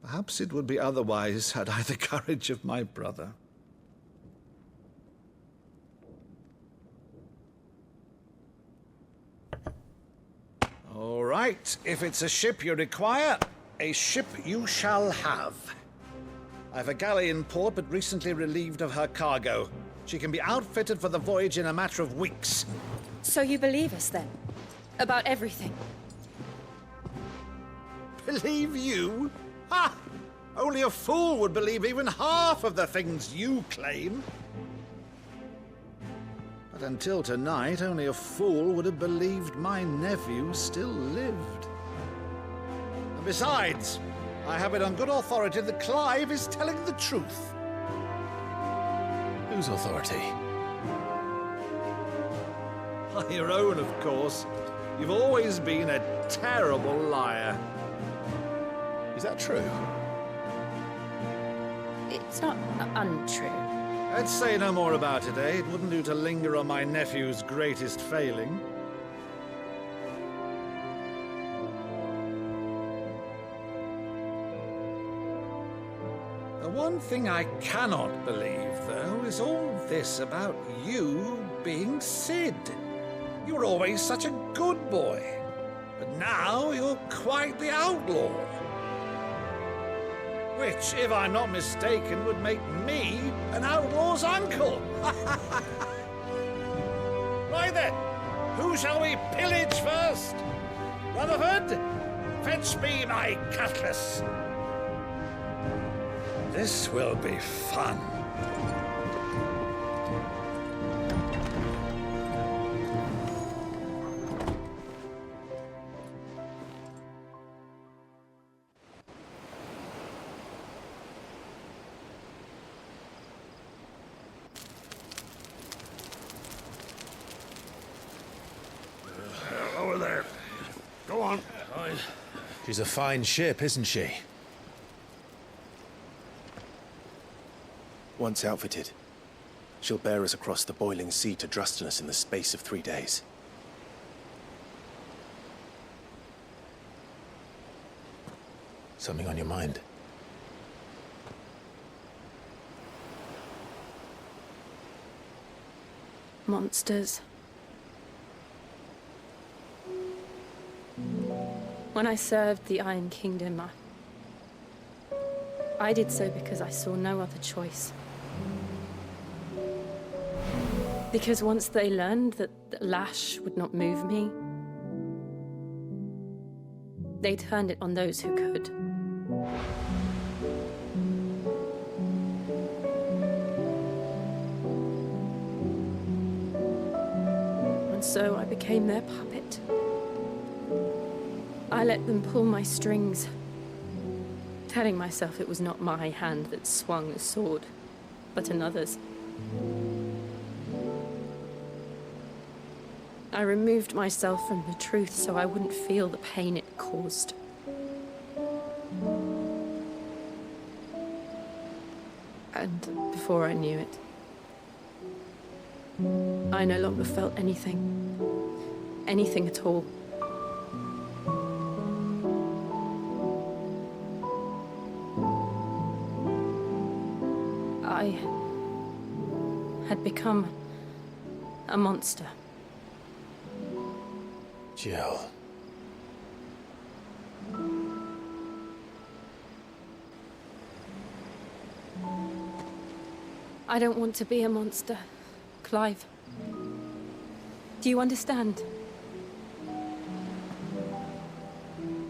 Perhaps it would be otherwise had I the courage of my brother. All right, if it's a ship you require, a ship you shall have. I've a galley in port, but recently relieved of her cargo. She can be outfitted for the voyage in a matter of weeks. So you believe us, then? About everything? Believe you? Ha! Only a fool would believe even half of the things you claim. But until tonight, only a fool would have believed my nephew still lived. And besides, I have it on good authority that Clive is telling the truth. Whose authority? Your own, of course. You've always been a terrible liar. Is that true? It's not untrue. I'd say no more about it, eh? It wouldn't do to linger on my nephew's greatest failing. The one thing I cannot believe, though, is all this about you being Sid. You were always such a good boy, but now you're quite the outlaw. Which, if I'm not mistaken, would make me an outlaw's uncle. Right then, who shall we pillage first? Rutherford, fetch me my cutlass. This will be fun. Over there. Go on. She's a fine ship, isn't she? Once outfitted, she'll bear us across the boiling sea to Drustinus in the space of 3 days. Something on your mind? Monsters. When I served the Iron Kingdom, I did so because I saw no other choice. Because once they learned that the lash would not move me, they turned it on those who could. And so I became their puppet. I let them pull my strings, telling myself it was not my hand that swung the sword, but another's. I removed myself from the truth so I wouldn't feel the pain it caused. And before I knew it, I no longer felt anything. Anything at all. I had become a monster. Jill. I don't want to be a monster, Clive. Do you understand?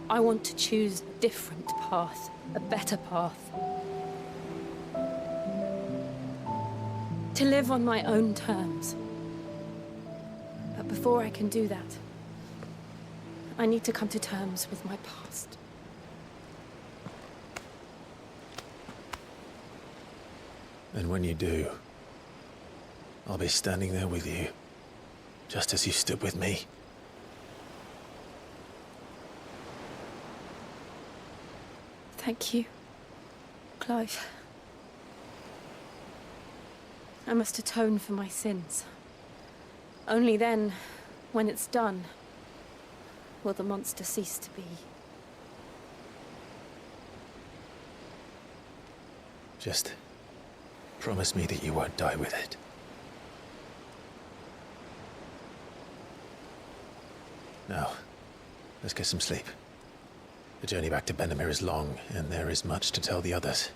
I want to choose a different path, a better path. To live on my own terms. But before I can do that, I need to come to terms with my past. And when you do, I'll be standing there with you, just as you stood with me. Thank you, Clive. I must atone for my sins. Only then, when it's done, will the monster cease to be. Just promise me that you won't die with it. Now, let's get some sleep. The journey back to Benamir is long, and there is much to tell the others.